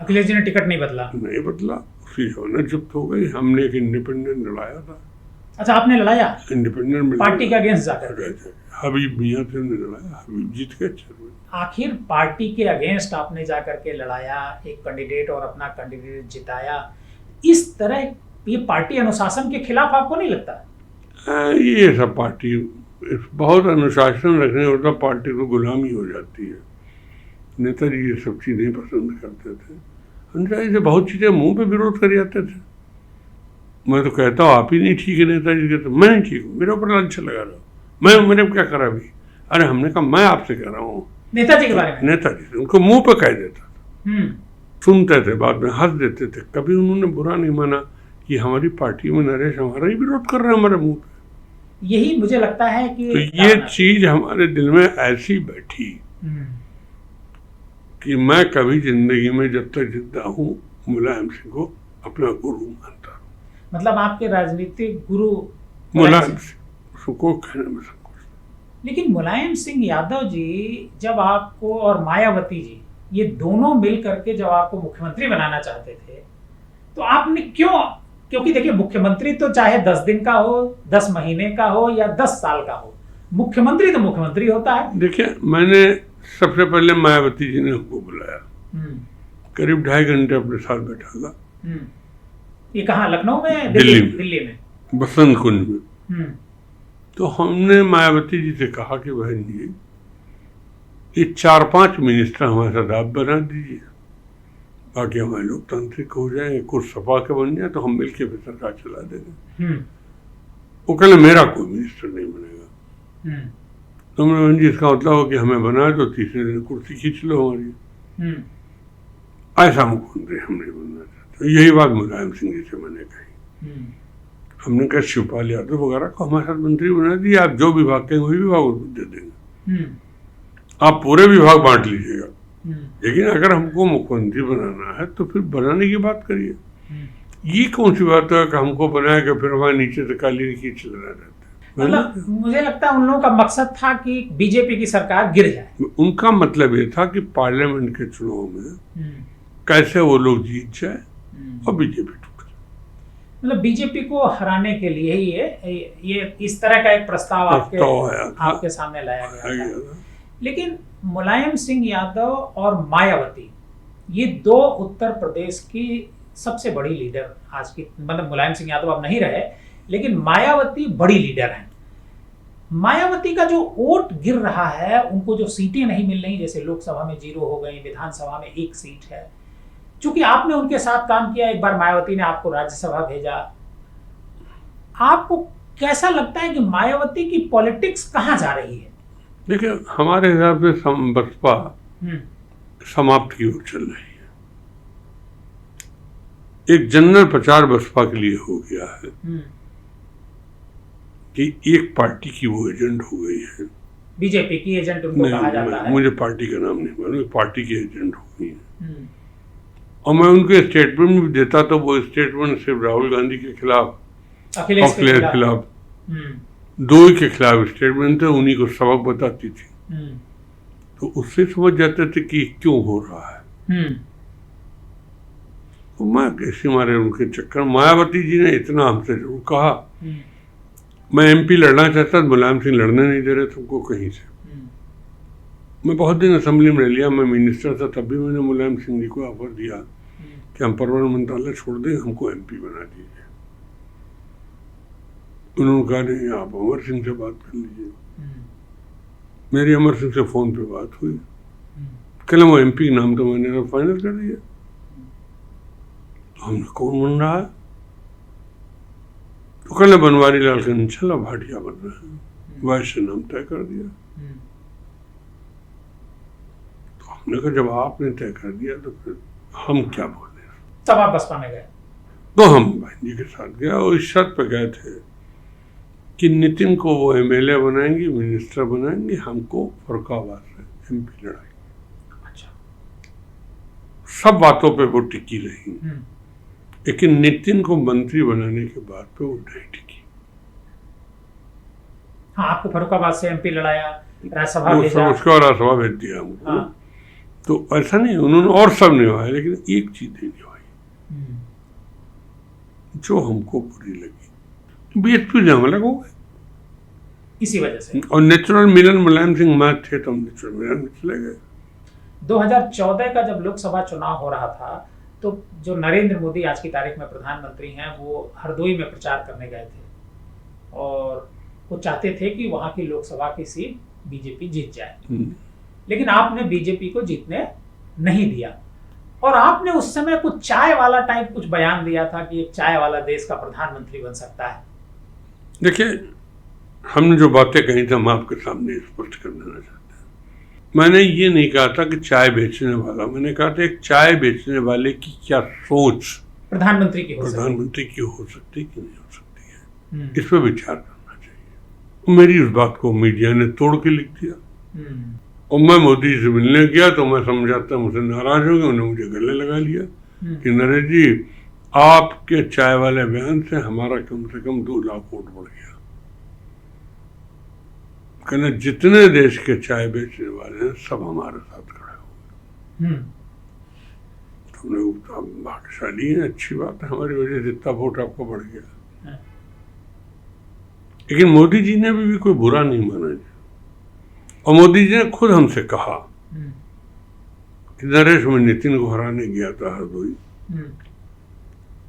अखिलेश जी ने टिकट नहीं बदला? नहीं बदला, उसकी जमानत जब्त हो गई। हमने एक इंडिपेंडेंट लड़ाया था। अच्छा, आपने लड़ाया इंडिपेंडेंट में? पार्टी के अगेंस्ट जाकर? हबीब मियां से लड़ाया, हबीब जीत गए चेयरमैन। आखिर पार्टी के अगेंस्ट आपने जाकर के लड़ाया, एक कैंडिडेट और अपना कैंडिडेट जिताया, इस तरह ये पार्टी अनुशासन के खिलाफ आपको नहीं लगता? ये सब पार्टी बहुत अनुशासन रखने होता, पार्टी को गुलामी हो जाती है। नेताजी ये सब चीज़ें पसंद करते थे। अनुशासन से बहुत चीज़ें मुंह पे विरोध कर जाते थे। मैं तो कहता हूँ आप ही नहीं ठीक है नेताजी के, तो मैं नहीं ठीक हूँ, मेरे ऊपर अच्छा लगा रहा हूँ, मैंने क्या करा अभी? अरे हमने कहा मैं आपसे कह रहा हूँ नेताजी के बारे में। नेताजी से उनको मुंह पे कह देता था, सुनते थे, बाद में हंस देते थे। कभी उन्होंने बुरा नहीं माना कि हमारी पार्टी में नरेश हमारा ही विरोध कर रहा है हमारे मुंह पे। यही मुझे लगता है कि तो ये चीज हमारे दिल में ऐसी बैठी कि मैं कभी जिंदगी में जब तक जिंदा हूँ मुलायम सिंह को अपना गुरु मानता हूँ। मतलब आपके राजनीतिक गुरु मुलायम सिंह, उसको कहने में संकोच। लेकिन मुलायम सिंह यादव जी जब आपको, और मायावती जी, ये दोनों मिल करके जब आपको मुख्यमंत्री बनाना चाहते थे, तो आपने क्यों? क्योंकि देखिए मुख्यमंत्री तो चाहे 10 दिन का हो, 10 महीने का हो या 10 साल का हो, मुख्यमंत्री तो मुख्यमंत्री होता है। देखिए मैंने सबसे पहले मायावती जी ने हमको बुलाया, करीब 2.5 घंटे अपने साथ बैठा था। ये कहाँ, लखनऊ में? दिल्ली में बसंत कुंज में। तो हमने मायावती जी से कहा कि बहन जी ये 4-5 मिनिस्टर हमारे साथ आप बना दीजिए, बाकी हमारे लोकतांत्रिक हो जाए, कुछ सपा के बन जाए, तो हम मिलकर फिर सरकार चला देंगे। वो कहले मेरा कोई मिनिस्टर नहीं बनेगा। तो हमने बहन जी इसका मतलब हो कि हमें बनाए तो तीसरे दिन कुर्सी खींच लो हमारी। ऐसा मुख्यमंत्री हम नहीं बनना चाहते। तो यही बात मुलायम सिंह जी से मैंने कही। हमने कहा शिवपाल यादव वगैरह को हमारे साथ मंत्री बना दिए, आप जो विभाग कहेंगे वही विभाग उसको दे देंगे, आप पूरे विभाग बांट लीजिएगा, लेकिन अगर हमको मुख्यमंत्री बनाना है तो फिर बनाने की बात करिए। ये कौन सी बात है कि हमको बनाया कि फिर हमारे नीचे से काली खींच लेना रहता है। मतलब मुझे लगता है उन लोगों का मकसद था कि बीजेपी की सरकार गिर जाए। उनका मतलब ये था कि पार्लियामेंट के चुनाव में कैसे वो लोग जीत जाए और बीजेपी टूट जाए। मतलब बीजेपी को हराने के लिए ही ये इस तरह का एक प्रस्ताव आपके सामने लाया गया था। लेकिन मुलायम सिंह यादव और मायावती, ये दो उत्तर प्रदेश की सबसे बड़ी लीडर आज की, मतलब मुलायम सिंह यादव अब नहीं रहे, लेकिन मायावती बड़ी लीडर हैं। मायावती का जो वोट गिर रहा है, उनको जो सीटें नहीं मिल रही, जैसे लोकसभा में 0 हो गई, विधानसभा में 1 सीट है। चूंकि आपने उनके साथ काम किया, एक बार मायावती ने आपको राज्यसभा भेजा, आपको कैसा लगता है कि मायावती की पॉलिटिक्स कहाँ जा रही है? देखिए हमारे हिसाब से बसपा समाप्त की ओर चल रही है। एक जनरल प्रचार बसपा के लिए हो गया है कि एक पार्टी की वो एजेंट हो गई है। बीजेपी की एजेंट उनको कहा जाता है। मुझे पार्टी का नाम नहीं मालूम, पार्टी की एजेंट हो गई है। और मैं उनके स्टेटमेंट भी देता तो वो स्टेटमेंट सिर्फ राहुल गांधी के खिलाफ, अखिलेश के खिलाफ, दो ही के खिलाफ स्टेटमेंट थे, उन्हीं को सबक बताती थी। तो उससे समझ जाते थे कि क्यों हो रहा है। तो मैं कैसे मारे उनके चक्कर। मायावती जी ने इतना हमसे जरूर कहा, मैं एमपी लड़ना चाहता, मुलायम सिंह लड़ने नहीं दे रहे तुमको कहीं से। मैं बहुत दिन असेंबली में लिया, मैं मिनिस्टर था तब भी मैंने मुलायम सिंह जी को ऑफर दिया कि हम परमानेंट मंत्रालय छोड़ दें, हमको एमपी बना दीजिए। उन्होंने कहा नहीं, आप अमर सिंह से बात कर लीजिए। मेरी अमर सिंह से फोन पे बात हुई, कहले वो एमपी का नाम तो मैंने फाइनल कर दिया। तो हमने कौन बन रहा है? तो कहले बनवारी लाल कंचला भाटिया बन रहा है, वैसे नाम तय कर दिया। तो हमने कहा जब आपने तय कर दिया तो फिर हम क्या बोले। तब आप बसपा में गए? तो हम बहन जी के साथ गया और इस शर्त पे गए थे कि नितिन को वो एमएलए बनाएंगे, मिनिस्टर बनाएंगे, हमको फरुखाबाद से एमपी लड़ाएंगे। अच्छा। सब बातों पे वो टिकी रही, लेकिन नितिन को मंत्री बनाने के बाद पे वो नहीं टिकी। हाँ, आपको फरुखाबाद से एमपी लड़ाया, राज्यसभा भेजा, उसका राज्यसभा भेज दिया हमको। हाँ। तो ऐसा नहीं, उन्होंने और सब निभाया, लेकिन एक चीज नहीं निभाई जो हमको बुरी लगी। बीएसपी जाम लग हो गए इसी वजह से। और नेचुरल मिलन मुलायम सिंह मैच थे तो हम नेचुरल मिलन में चले गए। 2014 का जब लोकसभा चुनाव हो रहा था तो जो नरेंद्र मोदी आज की तारीख में प्रधानमंत्री हैं, वो हरदोई में प्रचार करने गए थे और वो चाहते थे कि वहां की लोकसभा की सीट बीजेपी जीत जाए। लेकिन आपने बीजेपी को जीतने नहीं दिया और आपने उस समय कुछ चाय वाला टाइप कुछ बयान दिया था कि एक चाय वाला देश का प्रधानमंत्री बन सकता है। देखिए, हमने जो बातें कही थी हम आपके सामने स्पष्ट कर देना चाहते हैं। मैंने ये नहीं कहा था कि चाय बेचने वाला, मैंने कहा था एक चाय बेचने वाले की क्या सोच प्रधानमंत्री की हो सकती कि नहीं हो सकती है, इस पर विचार करना चाहिए। मेरी उस बात को मीडिया ने तोड़ के लिख दिया और मैं मोदी से मिलने गया तो मैं समझाता मुझसे नाराज हो गए। उन्होंने मुझे गले लगा लिया कि नरेश जी, आपके चाय वाले बयान से हमारा कम से कम 2 लाख वोट बढ़ गया। कहना जितने देश के चाय बेचने वाले हैं सब हमारे साथ खड़े हो गए। तुमने भाग्यशाली है, अच्छी बात है, हमारी वजह से इतना वोट आपको बढ़ गया। लेकिन मोदी जी ने भी कोई बुरा नहीं माना जी। और मोदी जी ने खुद हमसे कहा कि नरेश, मैं नितिन को हराने गया था हरदोई,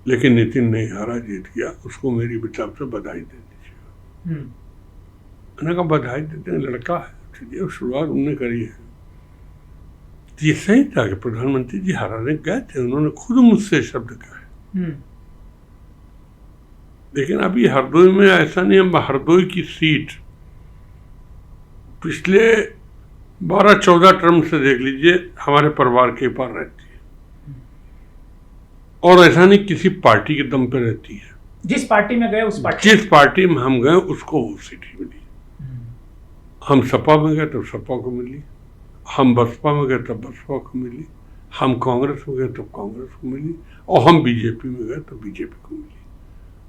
लेकिन नितिन नहीं हारा, जीत गया, उसको मेरी तरफ से बधाई दे दीजिए। मैंने कहा बधाई देते हैं, लड़का है, शुरुआत उन्होंने करी है। ये सही था कि प्रधानमंत्री जी हराने गए थे, उन्होंने खुद मुझसे शब्द कहे। लेकिन अभी हरदोई में ऐसा नहीं, हम हरदोई की सीट पिछले 12-14 टर्म से देख लीजिए हमारे परिवार के पार रहती है और ऐसा नहीं किसी पार्टी के दम पे रहती है। जिस पार्टी में गए उस पार्टी, जिस पार्टी में हम गए उसको वो सीट मिली। हम सपा में गए तब सपा को मिली, हम बसपा में गए तब बसपा को मिली, हम कांग्रेस में गए तब कांग्रेस को मिली और हम बीजेपी में गए तब बीजेपी को मिली।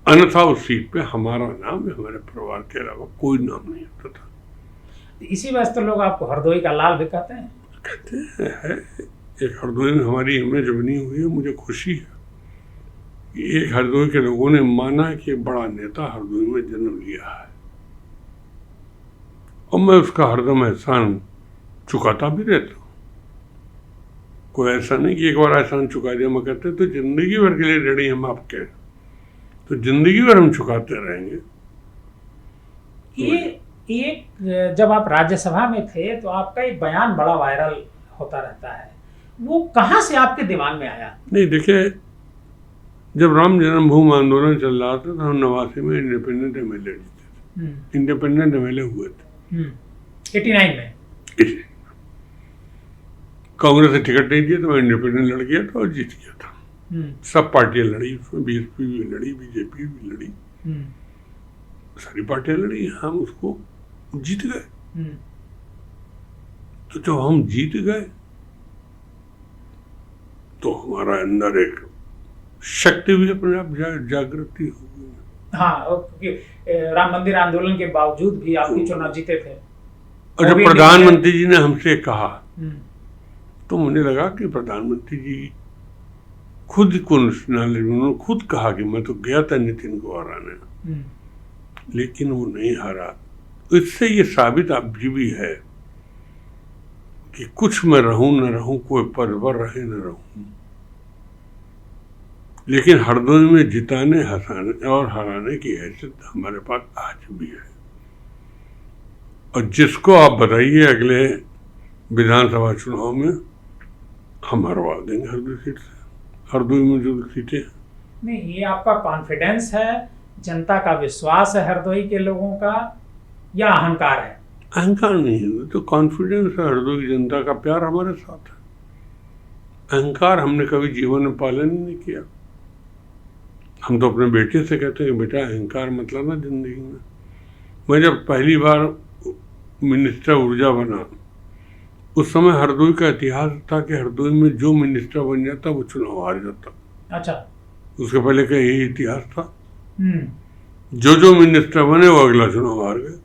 अन्यथा उस सीट पे हमारा नाम, हमारे परिवार के अलावा कोई नाम नहीं होता था। इसी वजह से लोग आपको हरदोई का लाल भी कहते हैं। कहते हैं एक हरदोई में हमारी इमेज बनी हुई है। मुझे खुशी है कि एक हरदोई के लोगों ने माना कि बड़ा नेता हरदोई में जन्म लिया है और मैं उसका हरदम एहसान चुकाता भी रहता हूँ। कोई ऐसा नहीं कि एक बार एहसान चुका दिया। मैं कहते तो जिंदगी भर के लिए रेडी हम आपके, तो जिंदगी भर हम चुकाते रहेंगे। एक जब आप राज्यसभा में थे तो आपका एक बयान बड़ा वायरल होता रहता है, वो कहाँ से आपके दिमाग में आया? नहीं, देखिए, जब राम जन्मभूमि आंदोलन चल रहा था तो हम 89 में इंडिपेंडेंट एमएलए जीते थे, इंडिपेंडेंट एमएलए हुए थे 89 में। कांग्रेस ने टिकट नहीं दिया तो मैं इंडिपेंडेंट लड़ गया था और जीत गया था। सब पार्टियां लड़ी, उसमें बीएसपी भी लड़ी, बीजेपी भी लड़ी, सारी पार्टियां लड़ी, हम उसको जीत गए। तो जब हम जीत गए तो हमारा अंदर एक शक्ति भी अपने आप जागृति हो गई। हाँ, क्योंकि राम मंदिर आंदोलन के बावजूद भी आपके चुनाव जीते थे। और जब प्रधानमंत्री जी ने हमसे कहा तो मुझे लगा कि प्रधानमंत्री जी खुद को उन्होंने खुद कहा कि मैं तो गया था नितिन को हराने, लेकिन वो नहीं हारा। इससे ये साबित अब भी है कि कुछ मैं रहूं न रहूं, कोई पद पर रहे न रहूं, लेकिन हरदोई में जिताने, हंसाने और हराने की हैसियत हमारे पास आज भी है। और जिसको आप बताइए अगले विधानसभा चुनाव में हम हरवा देंगे हरदोई सीट से, हरदोई में जो सीटें। नहीं, ये आपका कॉन्फिडेंस है, जनता का विश्वास है हरदोई के लोगों का, या अहंकार है? अहंकार नहीं है, तो कॉन्फिडेंस है। हरदोई की जनता का प्यार हमारे साथ है। अहंकार हमने कभी जीवन में पालन ही नहीं किया। हम तो अपने बेटे से कहते हैं कि बेटा अहंकार मत लाना जिंदगी में। मैं जब पहली बार मिनिस्टर ऊर्जा बना, उस समय हरदोई का इतिहास था कि हरदोई में जो मिनिस्टर बन जाता वो चुनाव हार जाता। अच्छा, उसके पहले का यही इतिहास था। जो मिनिस्टर बने वो अगला चुनाव हार गए।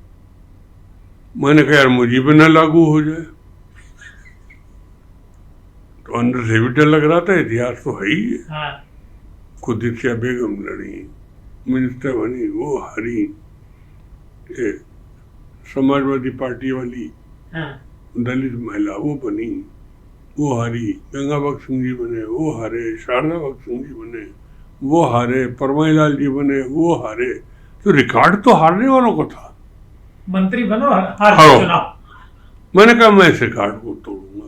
मैंने कहा यार मुझे पे ना लागू हो जाए, तो अंदर से भी डर लग रहा था। इतिहास तो है ही है। हाँ। कुदिसिया बेगम लड़ी, मिनिस्टर बनी, वो हारी। समाजवादी पार्टी वाली दलित महिला वो बनी, वो हारी। गंगा भक्त सिंह जी बने, वो हारे। शारदा भक्त सिंह जी बने, वो हारे। परमाई लाल जी बने, वो हारे। तो रिकॉर्ड तो हारने वालों को था। मंत्री बनो, हार चुनाव। मैंने कहा मैं इस रिकॉर्ड को तोड़ूंगा,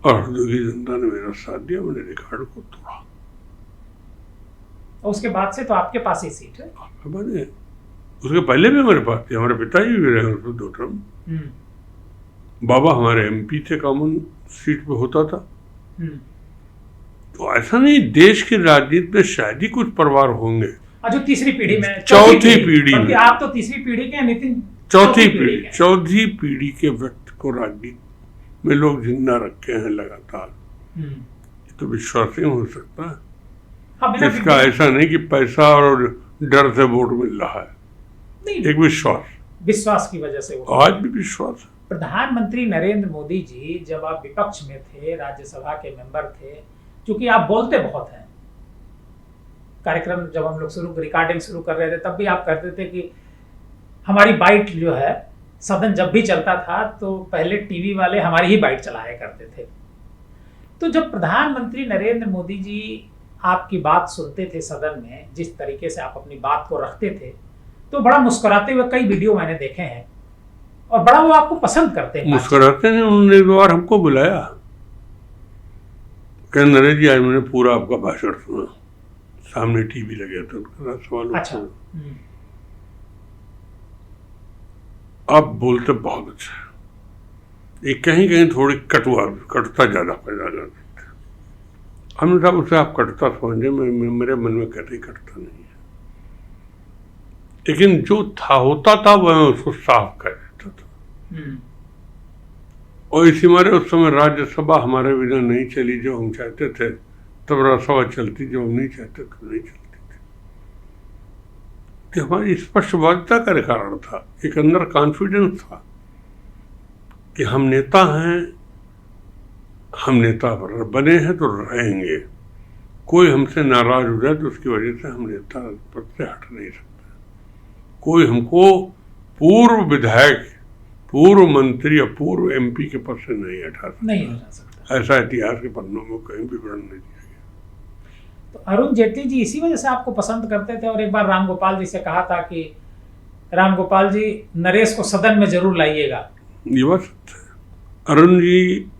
और हरदोई की जनता ने मेरा साथ दिया। मैंने रिकॉर्ड को तोड़ा। उसके बाद से तो आपके पास ही सीट है। बने, उसके पहले भी हमारे पास थी। हमारे पिताजी भी रहे उसमें 2 टर्म। बाबा हमारे एमपी थे, कॉमन सीट पे होता था। तो ऐसा नहीं, देश की राजनीति में शायद ही कुछ परिवार होंगे जो तीसरी पीढ़ी में, चौथी पीढ़ी में, आप तो तीसरी पीढ़ी के, नितिन चौथी पीढ़ी के व्यक्ति को राजनीति में लोग जिंदा रखे हैं लगातार। तो विश्वास ही हो सकता है। हाँ, इसका ऐसा नहीं कि पैसा और डर से वोट मिल रहा है। नहीं, एक विश्वास की वजह से आज भी विश्वास है। प्रधानमंत्री नरेंद्र मोदी जी जब आप विपक्ष में थे, राज्यसभा के मेंबर थे, क्योंकि आप बोलते बहुत हैं। कार्यक्रम जब हम लोग रिकॉर्डिंग शुरू कर रहे थे तब भी आप कहते थे कि हमारी बाइट जो है, सदन जब भी चलता था तो पहले टीवी वाले हमारी ही बाइट चलाया करते थे। तो जब प्रधानमंत्री नरेंद्र मोदी जी आपकी बात सुनते थे सदन में, जिस तरीके से आप अपनी बात को रखते थे, तो बड़ा मुस्कुराते हुए कई वीडियो मैंने देखे हैं, और बड़ा वो आपको पसंद करते हैं। मुस्कुराते हैं। उन्होंने एक बार हमको बुलाया, कह नरेंद्र जी आज मैंने पूरा आपका भाषण सुना, सामने टीवी लगे थे, उनका सवाल। अच्छा। आप बोलते बहुत अच्छा है, एक कहीं कहीं थोड़ी कटुता ज्यादा पैदा करते थे। हमने कहा उसे आप कटुता समझे, मेरे मन में कहीं कटुता नहीं है, लेकिन जो था होता था वह उसको साफ कर देता था। और इसी मारे उस समय राज्यसभा हमारे बिना नहीं चली। जो हम चाहते थे तब राज्यसभा चलती, जो हम नहीं चाहते तो नहीं चलती थी। तो हमारी स्पष्टवादिता का कारण था, एक अंदर कॉन्फिडेंस था कि हम नेता हैं, हम नेता बने हैं तो रहेंगे। कोई हमसे नाराज हो जाए तो उसकी वजह से हम नेता पद से हट नहीं सकते। कोई हमको पूर्व विधायक, पूर्व मंत्री या पूर्व एमपी के पद से नहीं हटा सकता। ऐसा इतिहास के पन्नों में कहीं विवरण नहीं दिया गया। तो अरुण जेटली जी इसी वजह से आपको पसंद करते थे, और एक बार राम गोपाल जी से कहा था कि राम गोपाल जी नरेश को सदन में जरूर लाइएगा। ये बात सत्य है। अरुण जी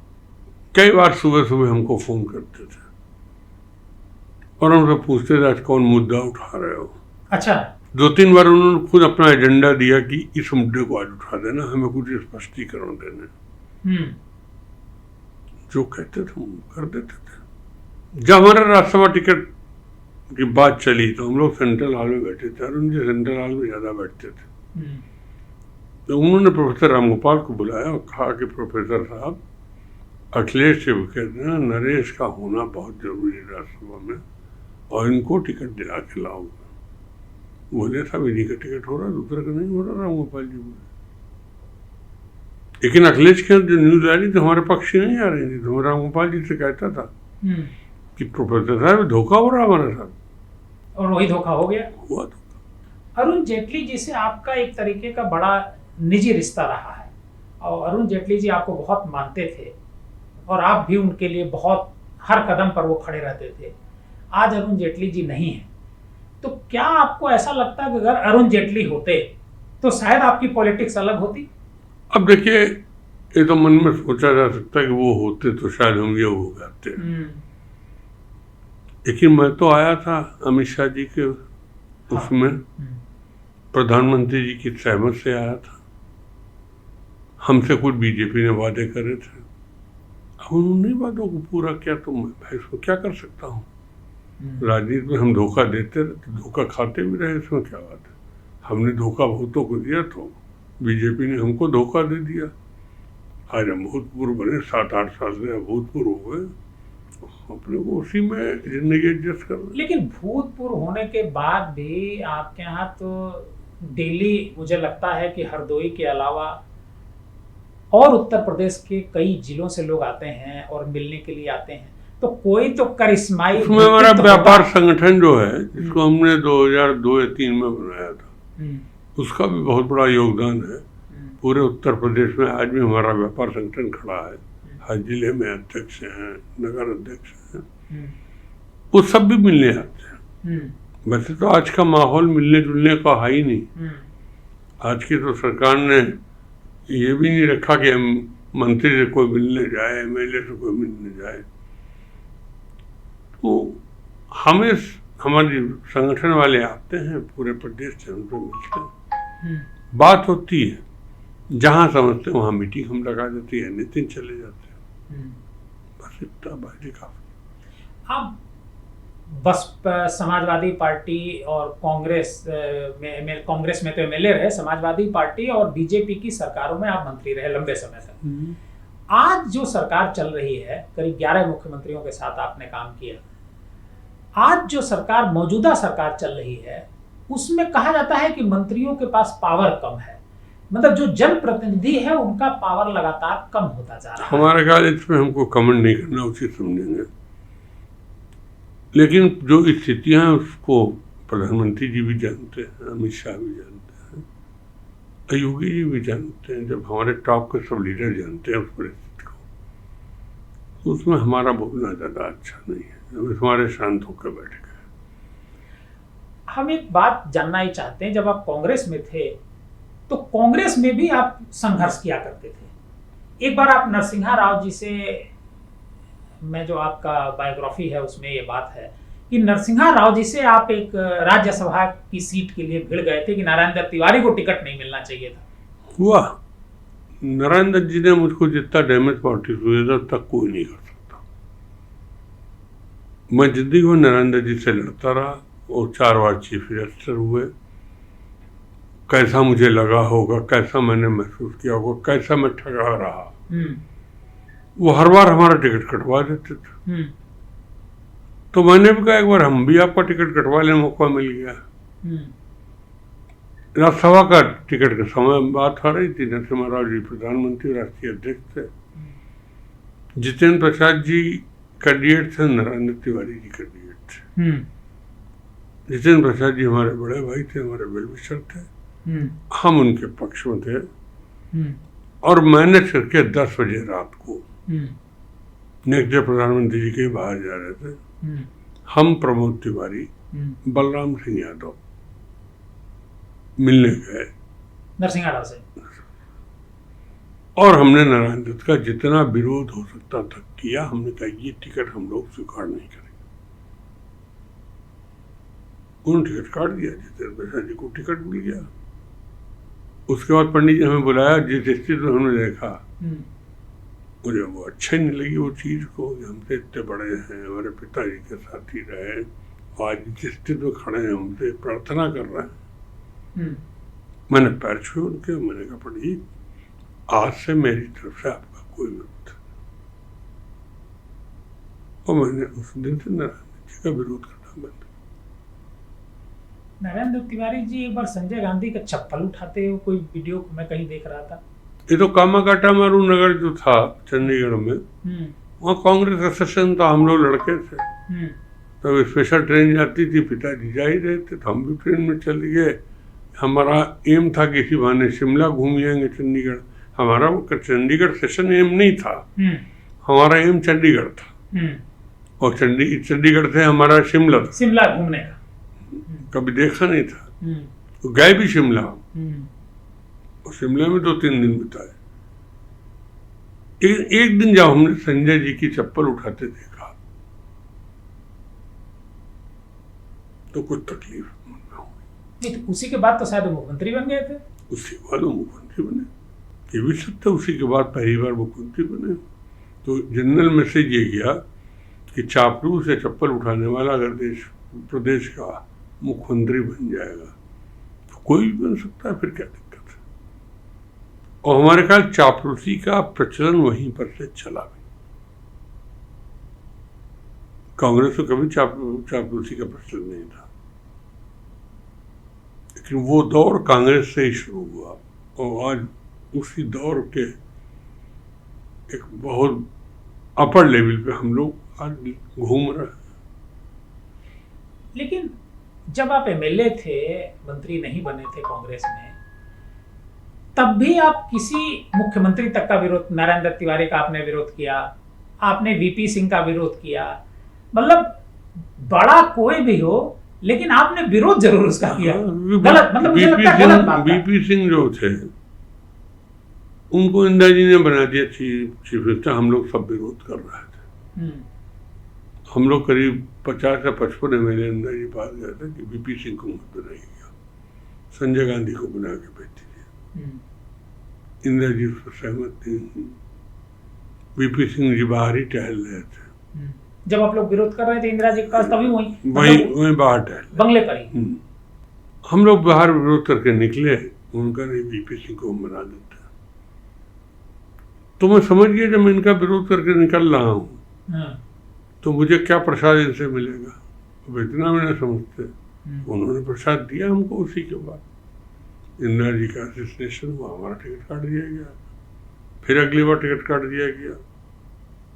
कई बार सुबह सुबह हमको फोन करते थे और हमसे पूछते थे आज कौन मुद्दा उठा रहे हो। अच्छा। 2-3 बार उन्होंने खुद अपना एजेंडा दिया कि इस मुद्दे को आज उठा देना, हमें कुछ स्पष्टीकरण देने। जो कहते थे हम कर देते थे। जब हमारा राज्यसभा टिकट की बात चली तो हम लोग सेंट्रल हॉल में बैठे थे, अरुण जी सेंट्रल हॉल में ज़्यादा बैठते थे। तो उन्होंने प्रोफेसर रामगोपाल को बुलाया और कहा कि प्रोफेसर साहब, अखिलेश से कहते हैं नरेश का होना बहुत जरूरी है राज्यसभा में और इनको टिकट दिला के लाओ। बोले साहब इन्हीं का टिकट हो रहा, दूसरा का नहीं हो रहा। रामगोपाल जी बोले, लेकिन अखिलेश के जो न्यूज आ रही थी हमारे पक्ष से नहीं आ रही थी, तो रामगोपाल जी से कहता था कि प्रोफेसर साहब धोखा हो रहा हमारे साथ, और वही धोखा हो गया। हुआ धोखा। अरुण जेटली जी से आपका एक तरीके का बड़ा निजी रिश्ता रहा है और अरुण जेटली जी आपको बहुत मानते थे और आप भी उनके लिए बहुत हर कदम पर वो खड़े रहते थे। आज अरुण जेटली जी नहीं है, तो क्या आपको ऐसा लगता है कि अगर अरुण जेटली होते तो शायद आपकी पॉलिटिक्स अलग होती? अब देखिए, ये तो मन में सोचा जा सकता है कि वो होते तो शायद हम ये हो जाते, लेकिन मैं तो आया था अमित शाह जी के उसमें, प्रधानमंत्री जी की सहमत से आया था। हमसे कुछ बीजेपी ने वादे करे थे, अब उन्होंने वादों को पूरा किया तो मैं इसको क्या कर सकता हूँ। राजनीति में हम धोखा देते रहते, धोखा खाते भी रहे, इसमें क्या बात है। हमने धोखा बहुतों को दिया तो बीजेपी ने हमको धोखा दे दिया। आज हम भूतपूर्व बने, 7-8 साल से भूतपूर्व हो गए, अपने को उसी में जिंदगी एडजस्ट कर। लेकिन भूतपूर्व होने के बाद भी आपके यहाँ तो दिल्ली, मुझे लगता है कि हरदोई के अलावा और उत्तर प्रदेश के कई जिलों से लोग आते हैं और मिलने के लिए आते हैं, तो कोई तो करिश्माई उसमें हमारा व्यापार संगठन जो है जिसको हमने 2002 या 2003 में बनाया था, उसका भी बहुत बड़ा योगदान है। पूरे उत्तर प्रदेश में आज भी हमारा व्यापार संगठन खड़ा है, हर जिले में अध्यक्ष हैं, नगर अध्यक्ष हैं, वो सब भी मिलने आते हैं। वैसे तो आज का माहौल मिलने जुलने का है ही नहीं। आज की तो सरकार ने ये भी नहीं रखा कि हम मंत्री से कोई मिलने जाए, एमएलए से कोई मिलने जाए। तो हमें हमारे संगठन वाले आते हैं पूरे प्रदेश से, उनसे मिलते हैं, बात होती है, जहाँ समझते हैं वहाँ मीटिंग हम लगा देते हैं, नितिन चले जाते हैं, बस इतना बात काफी। अब समाजवादी पार्टी और कांग्रेस में तो एमएलए रहे, समाजवादी पार्टी और बीजेपी की सरकारों में आप मंत्री रहे लंबे समय तक। आज जो सरकार चल रही है, करीब 11 मुख्यमंत्रियों के साथ आपने काम किया, आज जो सरकार, मौजूदा सरकार चल रही है, उसमें कहा जाता है कि मंत्रियों के पास पावर कम है, मतलब जो जनप्रतिनिधि है उनका पावर लगातार कम होता जा रहा है। हमारे ख्याल इसमें हमको कमेंट नहीं करना उचित समझेंगे, लेकिन जो स्थितियां हैं उसको प्रधानमंत्री जी भी जानते हैं, अमित शाह भी जानते हैं, योगी जी भी जानते हैं। जब हमारे टॉप के सब लीडर जानते हैं उस परिस्थिति को, तो उसमें हमारा बोलना ज़्यादा अच्छा नहीं है। हमारे शांत होकर बैठ गए। हम एक बात जानना ही चाहते हैं, जब आप कांग्रेस में थे तो कांग्रेस में भी आप संघर्ष किया करते थे। एक बार आप नरसिम्हा राव जी से, मैं जो आपका बायोग्राफी है उसमें ये बात है कि नरसिम्हा राव जी से आप एक राज्यसभा की सीट के लिए भिड़ गए थे कि नारायण दत्त तिवारी को टिकट नहीं मिलना चाहिए था। हुआ, नारायण दत्त जी ने मुझको जितना डैमेज पॉलिटिक्स हुए तब तक कोई नहीं कर सकता। मैं जिंदगी में नारायण दत्त जी से लड़ता रहा और 4 बार चीफ मिनिस्टर हुए। कैसा मुझे लगा होगा, कैसा मैंने महसूस किया होगा, कैसा मैं ठगा रहा। वो हर बार हमारा टिकट कटवा देते थे, तो मैंने भी कहा एक बार हम भी आपका टिकट कटवा लें, मौका मिल गया। राज्यसभा का टिकट के समय बात आ रही थी, नरसिम्हा राव जी प्रधानमंत्री राष्ट्रीय अध्यक्ष थे, जितेंद्र प्रसाद जी कैंडिडेट थे, नारायण दत्त तिवारी जी कैंडिडेट थे। जितेंद्र प्रसाद जी हमारे बड़े भाई थे, हमारे वेल विशर थे, हम उनके पक्ष में थे। और मैंने करके 10 बजे रात को नेक्स्ट डे प्रधानमंत्री जी के बाहर जा रहे थे, हम प्रमोद तिवारी, बलराम सिंह यादव मिलने गए नरसिम्हा राव से, और हमने नारायण दत्त का जितना विरोध हो सकता था किया। हमने कहा ये टिकट हम लोग स्वीकार नहीं करेंगे। उन्होंने टिकट काट दिया, जितेंद्र प्रसाद जी को टिकट मिल गया। उसके बाद पंडित जी हमें बुलाया, जिस स्थिति में हमने देखा मुझे वो अच्छा ही नहीं लगी वो चीज़ को कि हमसे इतने बड़े हैं, हमारे पिताजी के साथी रहे, आज जिस स्थिति में खड़े हैं हमसे प्रार्थना कर रहे हैं। मैंने पैर छुए उनके, मैंने कहा पंडित जी आज से मेरी तरफ से आपका कोई विरोध नहीं। और मैंने उस दिन से नारायण जी का विरोध करना बंद। नरेंद्र तिवारी जी एक बार संजय गांधी का चप्पल उठाते हुए कोई वीडियो को मैं कहीं देख रहा था। ये तो कामाकाटा मारू नगर जो था चंडीगढ़ में, वहाँ कांग्रेस का सेशन था, हम लोग लड़के थे, तो स्पेशल ट्रेन जाती थी, पिताजी जा ही रहे थे तो हम भी ट्रेन में चले गए। हमारा एम था कि इसी बहाने शिमला घूम आएंगे चंडीगढ़। हमारा चंडीगढ़ सेशन एम नहीं था, हमारा एम चंडीगढ़ था, और चंडीगढ़ से हमारा शिमला था, शिमला घूमने का। कभी देखा नहीं था, तो गए भी शिमला, और शिमला में 2-3 दिन बिताए। एक दिन जब हमने संजय जी की चप्पल उठाते देखा तो कुछ तकलीफ में हुई। तो उसी के बाद तो शायद मुख्यमंत्री बन गए थे। उसके बाद वो मुख्यमंत्री बने, ये भी सत्य। उसी के बाद पहली बार मुख्यमंत्री बने। तो जनरल मैसेज ये गया कि चापलूस से चप्पल उठाने वाला अगर प्रदेश का मुख्यमंत्री बन जाएगा तो कोई भी बन सकता है, फिर क्या दिक्कत है। और हमारे ख्याल चापलूसी का प्रचलन वहीं पर से चला भी। कांग्रेस को कभी चापलूसी का प्रचलन नहीं था, लेकिन वो दौर कांग्रेस से ही शुरू हुआ, और आज उसी दौर के एक बहुत अपर लेवल पे हम लोग आज घूम रहे हैं। लेकिन जब आप एमएलए थे, मंत्री नहीं बने थे कांग्रेस में, तब भी आप किसी मुख्यमंत्री तक का विरोध, नरेंद्र तिवारी का आपने विरोध किया, आपने वीपी सिंह का विरोध किया, मतलब बड़ा कोई भी हो लेकिन आपने विरोध जरूर उसका किया। गलत, मतलब मुझे लगता है गलत बात। वीपी सिंह जो थे उनको इंदिरा जी ने बना दिया चीफ मिनिस्टर, हम लोग सब विरोध कर रहे थे। हम लोग करीब 50 या 55 एमएलए इंदिरा जी पास गए थे कि वीपी सिंह को मत बनाइएगा, संजय गांधी को बना के भेज दीजिए। इंदिरा जी उस पर सहमत नहीं। वीपी सिंह जी बाहर ही टहल रहे थे जब आप लोग विरोध कर रहे थे इंदिरा जी के पास, तभी वहीं बाहर टहल बंगले पर ही। हम लोग बाहर विरोध करके निकले, उनका नहीं वीपी सिंह को बना देते। तो मैं समझ गया जब मैं इनका विरोध करके निकल रहा हूँ तो मुझे क्या प्रसाद इनसे मिलेगा, अब इतना भी नहीं समझते। उन्होंने प्रसाद दिया हमको। उसी के बाद इंदिरा जी का असिस्टेशन हुआ, हमारा टिकट काट दिया गया, फिर अगली बार टिकट काट दिया गया।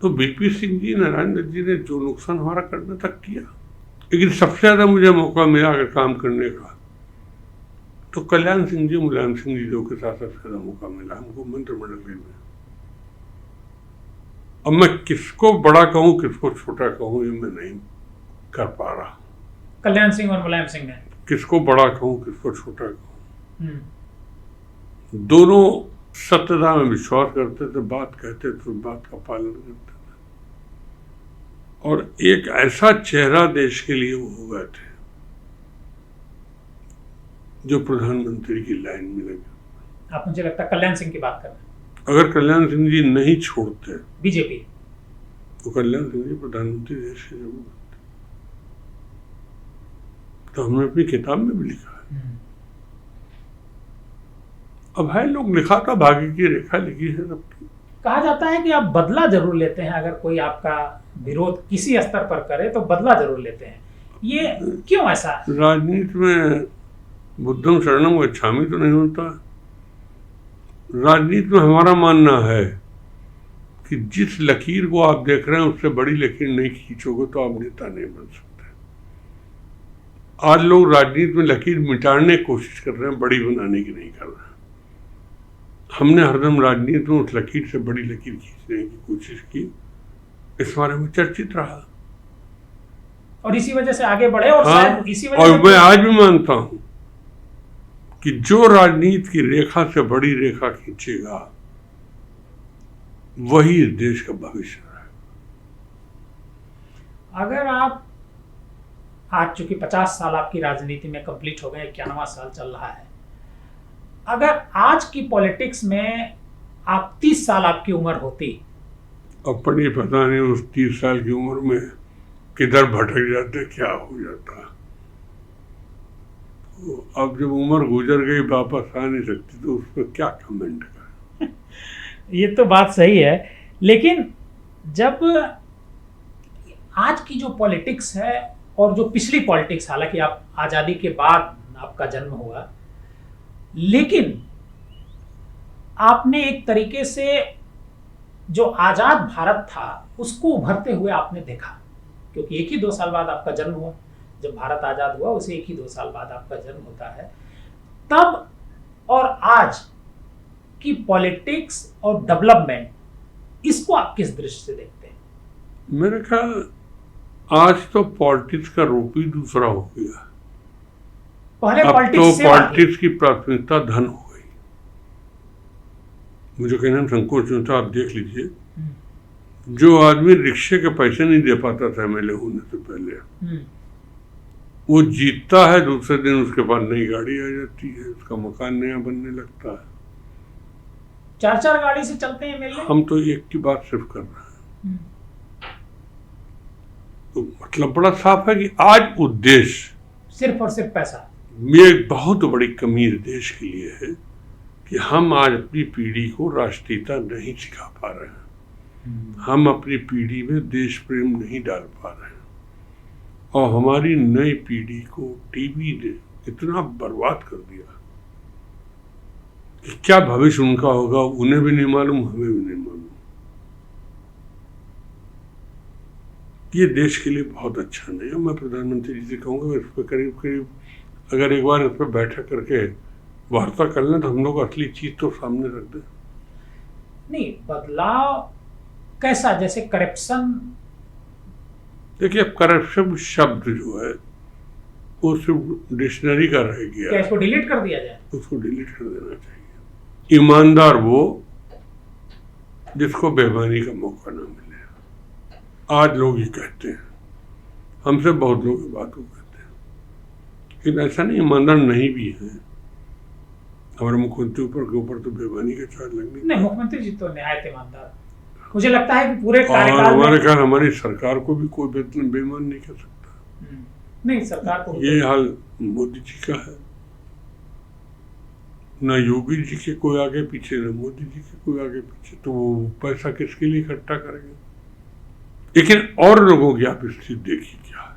तो वीपी सिंह जी, नारायण दत्त जी ने जो नुकसान हमारा करने तक किया, लेकिन सबसे ज़्यादा मुझे मौका मिला अगर काम करने का तो कल्याण सिंह जी, मुलायम सिंह जी जो के साथ सबसे ज़्यादा मौका मिला हमको मंत्रिमंडल में। अब मैं किसको बड़ा कहूँ किसको छोटा कहूँ ये मैं नहीं कर पा रहा। कल्याण सिंह और मुलायम सिंह ने किसको बड़ा कहूँ किसको छोटा कहूँ, दोनों सत्यता में विश्वास करते थे, बात कहते थे, बात का पालन करते थे, और एक ऐसा चेहरा देश के लिए वो हो गए थे जो प्रधानमंत्री की लाइन में लगे। आप मुझे लगता है कल्याण सिंह की बात कर रहे हैं। अगर कल्याण सिंह जी नहीं छोड़ते बीजेपी तो कल्याण सिंह जी प्रधानमंत्री देश के जरूर बनते। तो हमने अपनी किताब में भी लिखा है। अब है लोग लिखा था, भाग्य की रेखा लिखी है सबकी। कहा जाता है कि आप बदला जरूर लेते हैं, अगर कोई आपका विरोध किसी स्तर पर करे तो बदला जरूर लेते हैं, ये क्यों ऐसा? राजनीति में बुद्धम शरणम गच्छामि तो नहीं होता। राजनीति में हमारा मानना है कि जिस लकीर को आप देख रहे हैं उससे बड़ी लकीर नहीं खींचोगे तो आप नेता नहीं बन सकते। आज लोग राजनीति में लकीर मिटाने की कोशिश कर रहे हैं, बड़ी बनाने की नहीं कर रहे हैं। हमने हरदम राजनीति में उस लकीर से बड़ी लकीर खींचने की कोशिश की, इस बारे में चर्चित रहा और इसी वजह से आगे बढ़े। और शायद इसी वजह और मैं आज भी मानता हूं कि जो राजनीति की रेखा से बड़ी रेखा खींचेगा वही इस देश का भविष्य है। अगर आप आज चूंकि 50 साल आपकी राजनीति में कंप्लीट हो गए, 91वां साल चल रहा है, अगर आज की पॉलिटिक्स में आप 30 साल आपकी उम्र होती अपनी पता नहीं उस 30 साल की उम्र में किधर भटक जाते, क्या हो जाता। तो अब जब उम्र गुजर गई, वापस आ नहीं सकती, तो उस पर क्या कमेंट करें। ये तो बात सही है, लेकिन जब आज की जो पॉलिटिक्स है और जो पिछली पॉलिटिक्स, हालांकि आप आज़ादी के बाद आपका जन्म हुआ, लेकिन आपने एक तरीके से जो आज़ाद भारत था उसको उभरते हुए आपने देखा, क्योंकि एक ही 2 साल बाद आपका जन्म हुआ। जब भारत आज़ाद हुआ उसे एक ही 2 साल बाद आपका जन्म होता है। तब और आज की पॉलिटिक्स और डेवलपमेंट, इसको आप किस दृष्टि से देखते हैं? मेरे ख्याल आज तो पॉलिटिक्स का रूप ही दूसरा हो गया। पहले अब पॉलिटिक्स तो पॉलिटिक्स की प्राथमिकता धन हो गई। मुझे कहने में संकोच होता, आप देख लीजिए, जो आदमी रिक्शे के पैसे नहीं दे पाता था एमएलए होने से पहले, वो जीतता है, दूसरे दिन उसके पास नई गाड़ी आ जाती है, उसका मकान नया बनने लगता है। 4-4 गाड़ी से चलते हैं एमएलए। हम तो एक की बात सिर्फ कर रहे हैं। तो मतलब बड़ा साफ है कि आज उद्देश्य सिर्फ और सिर्फ पैसा। ये एक बहुत बड़ी कमी देश के लिए है कि हम आज अपनी पीढ़ी को राष्ट्रीयता नहीं सिखा पा रहे हैं। हम अपनी पीढ़ी में देश प्रेम नहीं डाल पा रहे हैं, और हमारी नई पीढ़ी को टीवी ने इतना बर्बाद कर दिया कि क्या भविष्य उनका होगा उन्हें भी नहीं मालूम, हमें भी नहीं मालूम। ये देश के लिए बहुत अच्छा नहीं है। मैं प्रधानमंत्री जी से कहूँगा इस पर करीब करीब अगर एक बार इस पर बैठक करके वार्ता कर लें तो हम लोग असली चीज तो सामने रख दें। नहीं, बदलाव कैसा? जैसे करप्शन। देखिए, करप्शन शब्द जो है वो सिर्फ डिक्शनरी का रह गया। क्या इसको डिलीट कर दिया जाए? उसको डिलीट कर देना चाहिए। ईमानदार वो जिसको बेईमानी का मौका ना मिले। आज लोग ये कहते हैं, हमसे बहुत लोग ये बात को कहते हैं, लेकिन ऐसा नहीं, ईमानदार नहीं भी है। हमारे मुख्यमंत्री के ऊपर तो बेईमानी का चार्ज लगने नहीं, मुख्यमंत्री जी तो निहायत ईमानदार, मुझे लगता है कि पूरे कार्यकाल हमारे ख्याल हमारी सरकार को भी कोई बेईमान नहीं कर सकता। नहीं, सरकार को ये हाल मोदी जी का है। न योगी जी के कोई आगे पीछे, न मोदी जी के कोई आगे पीछे, तो वो पैसा किसके लिए इकट्ठा करेंगे? लेकिन और लोगों की आप स्थिति देखिए क्या है,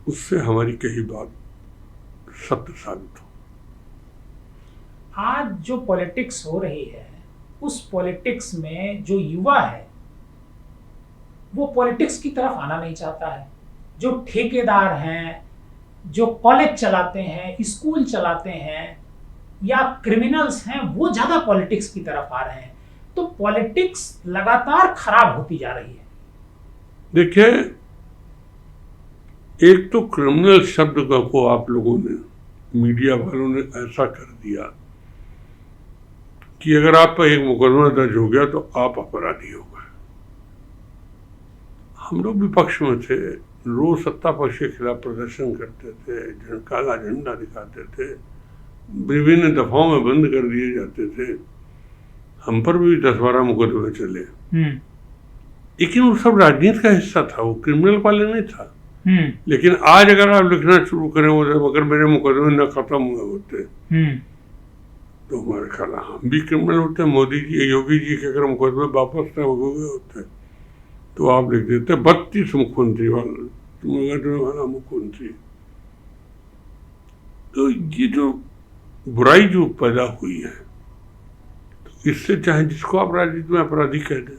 उससे हमारी कही बात सत्य साबित हो। आज जो पॉलिटिक्स हो रही है, उस पॉलिटिक्स में जो युवा है वो पॉलिटिक्स की तरफ आना नहीं चाहता है। जो ठेकेदार हैं, जो कॉलेज चलाते हैं, स्कूल चलाते हैं, या क्रिमिनल्स हैं, वो ज्यादा पॉलिटिक्स की तरफ आ रहे हैं। तो पॉलिटिक्स लगातार खराब होती जा रही है। देखिए, एक तो क्रिमिनल शब्द को आप लोगों ने, मीडिया वालों ने ऐसा कर दिया कि अगर आप पर एक मुकदमा दर्ज हो गया तो आप अपराधी हो गए। हम लोग विपक्ष में थे, रोज सत्ता पक्ष के खिलाफ प्रदर्शन करते थे, काला झंडा दिखाते थे, विभिन्न दफाओं में बंद कर दिए जाते थे। हम पर भी 10-12 मुकदमे चले, लेकिन वो सब राजनीति का हिस्सा था, वो क्रिमिनल वाले नहीं था। लेकिन आज अगर आप लिखना शुरू करें, अगर मेरे मुकदमे न खत्म हुए होते तो हमारे ख्याल हम भी क्रिमिनल होते। मोदी जी, योगी जी के अगर मुकदमे वापस न हो गए होते तो आप लिख देते 32 मुख्यमंत्री वाला मुख्यमंत्री। तो ये जो बुराई जो पैदा हुई है, तो इससे चाहे जिसको आप राजनीति में अपराधी कह दें।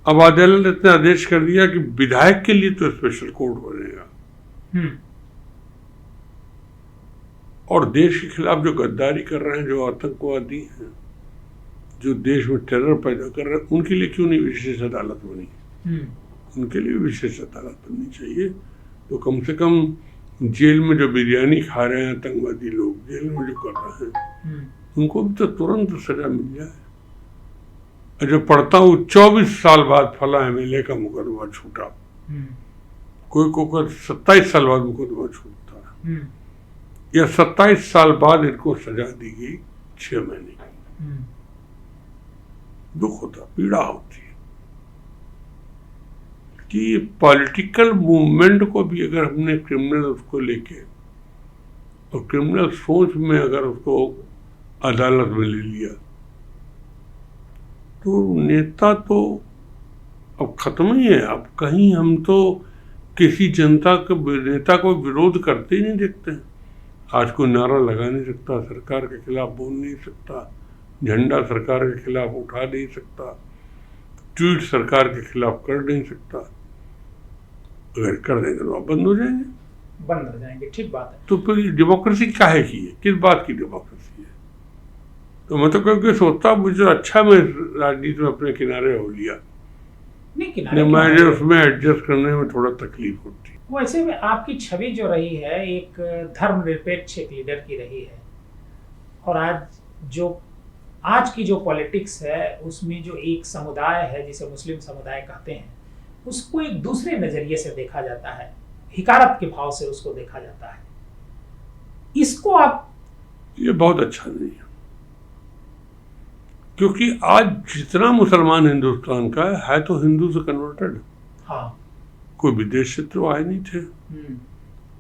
अब अदालत ने इतना आदेश कर दिया कि विधायक के लिए तो स्पेशल कोर्ट बनेगा, और देश के खिलाफ जो गद्दारी कर रहे हैं, जो आतंकवादी हैं, जो देश में टेरर पैदा कर रहे हैं, उनके लिए क्यों नहीं विशेष अदालत बनी? उनके लिए विशेष अदालत बननी चाहिए। तो कम से कम जेल में जो बिरयानी खा रहे हैं आतंकवादी लोग, जेल में जो कर रहे हैं, उनको भी तो तुरंत सजा मिल जाए। जो पढ़ता हूँ 24 साल बाद फला एमएलए का मुकदमा छूटा, कोई को 27 साल बाद मुकदमा छूटता है, या 27 साल बाद इनको सजा दी गई 6 महीने की। दुख होता, पीड़ा होती है कि पॉलिटिकल मूवमेंट को भी अगर हमने क्रिमिनल उसको लेके तो क्रिमिनल सोच में अगर उसको अदालत में ले लिया तो नेता तो अब खत्म ही है। अब कहीं हम तो किसी जनता के नेता को विरोध करते ही नहीं देखते। आज कोई नारा लगा नहीं सकता, सरकार के खिलाफ बोल नहीं सकता, झंडा सरकार के खिलाफ उठा नहीं सकता, ट्वीट सरकार के खिलाफ कर नहीं सकता। अगर कर देंगे तो आप बंद हो जाएंगे, ठीक बात है। तो फिर डेमोक्रेसी काहे की है, किस बात की डेमोक्रेसी है? तो मैं तो क्योंकि सोचता मुझे अच्छा मैं राजनीति में अपने किनारे हो लिया, नहीं मुझे उसमें एडजस्ट करने में थोड़ा तकलीफ होती है। वैसे में आपकी छवि जो रही है एक धर्मनिरपेक्ष एक लीडर की रही है, और आज की जो पॉलिटिक्स है उसमें जो एक समुदाय है जिसे मुस्लिम समुदाय कहते हैं, उसको एक दूसरे नजरिए से देखा जाता है, हिकारत के भाव से उसको देखा जाता है। इसको आप, ये बहुत अच्छा नहीं है, क्योंकि आज जितना मुसलमान हिंदुस्तान का है तो हिंदू से कन्वर्टेड। हाँ, कोई विदेश से तो आए नहीं थे।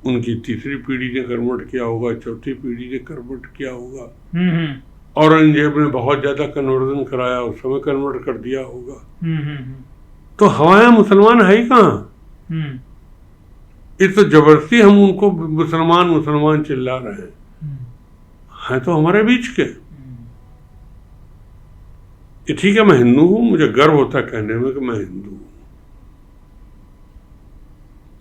उनकी तीसरी पीढ़ी ने कन्वर्ट किया होगा, चौथी पीढ़ी ने कन्वर्ट किया होगा, औरंगजेब ने बहुत ज्यादा कन्वर्जन कराया, उस समय कन्वर्ट कर दिया होगा। तो हमारे मुसलमान है ही कहाँ? इस तो जबरदस्ती हम उनको मुसलमान मुसलमान चिल्ला रहे हैं तो हमारे बीच के। ये ठीक है, मैं हिंदू हूं, मुझे गर्व होता है कहने में कि मैं हिंदू हूं।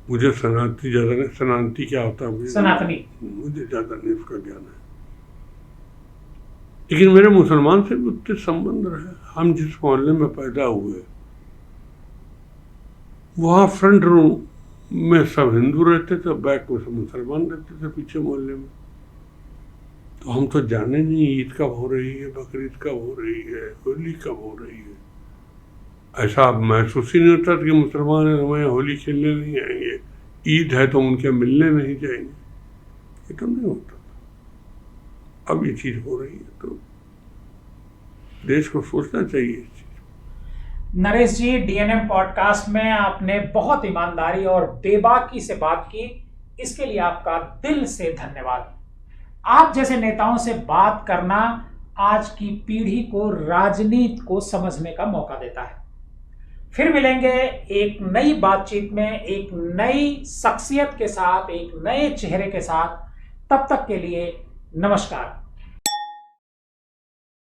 मुझे सनातनी ज्यादा नहीं, सनातनी क्या होता है मुझे ज्यादा नहीं उसका ज्ञान है, लेकिन मेरे मुसलमान से भी उतने संबंध रहे। हम जिस मोहल्ले में पैदा हुए वहाँ फ्रंट रूम में सब हिंदू रहते थे, बैक में सब मुसलमान रहते थे पीछे मोहल्ले में। तो हम तो जाने नहीं ईद कब हो रही है, बकरीद कब हो रही है, होली कब हो रही है। ऐसा महसूस ही नहीं होता कि मुसलमान है हमें होली खेलने नहीं आएंगे, ईद है तो उनके मिलने नहीं जाएंगे, ये तो नहीं होता। अब ये चीज हो रही है तो देश को सोचना चाहिए इस चीज। नरेश जी, डीएनएम पॉडकास्ट में आपने बहुत ईमानदारी और बेबाकी से बात की, इसके लिए आपका दिल से धन्यवाद। आप जैसे नेताओं से बात करना आज की पीढ़ी को राजनीति को समझने का मौका देता है। फिर मिलेंगे एक नई बातचीत में, एक नई शख्सियत के साथ, एक नए चेहरे के साथ। तब तक के लिए नमस्कार।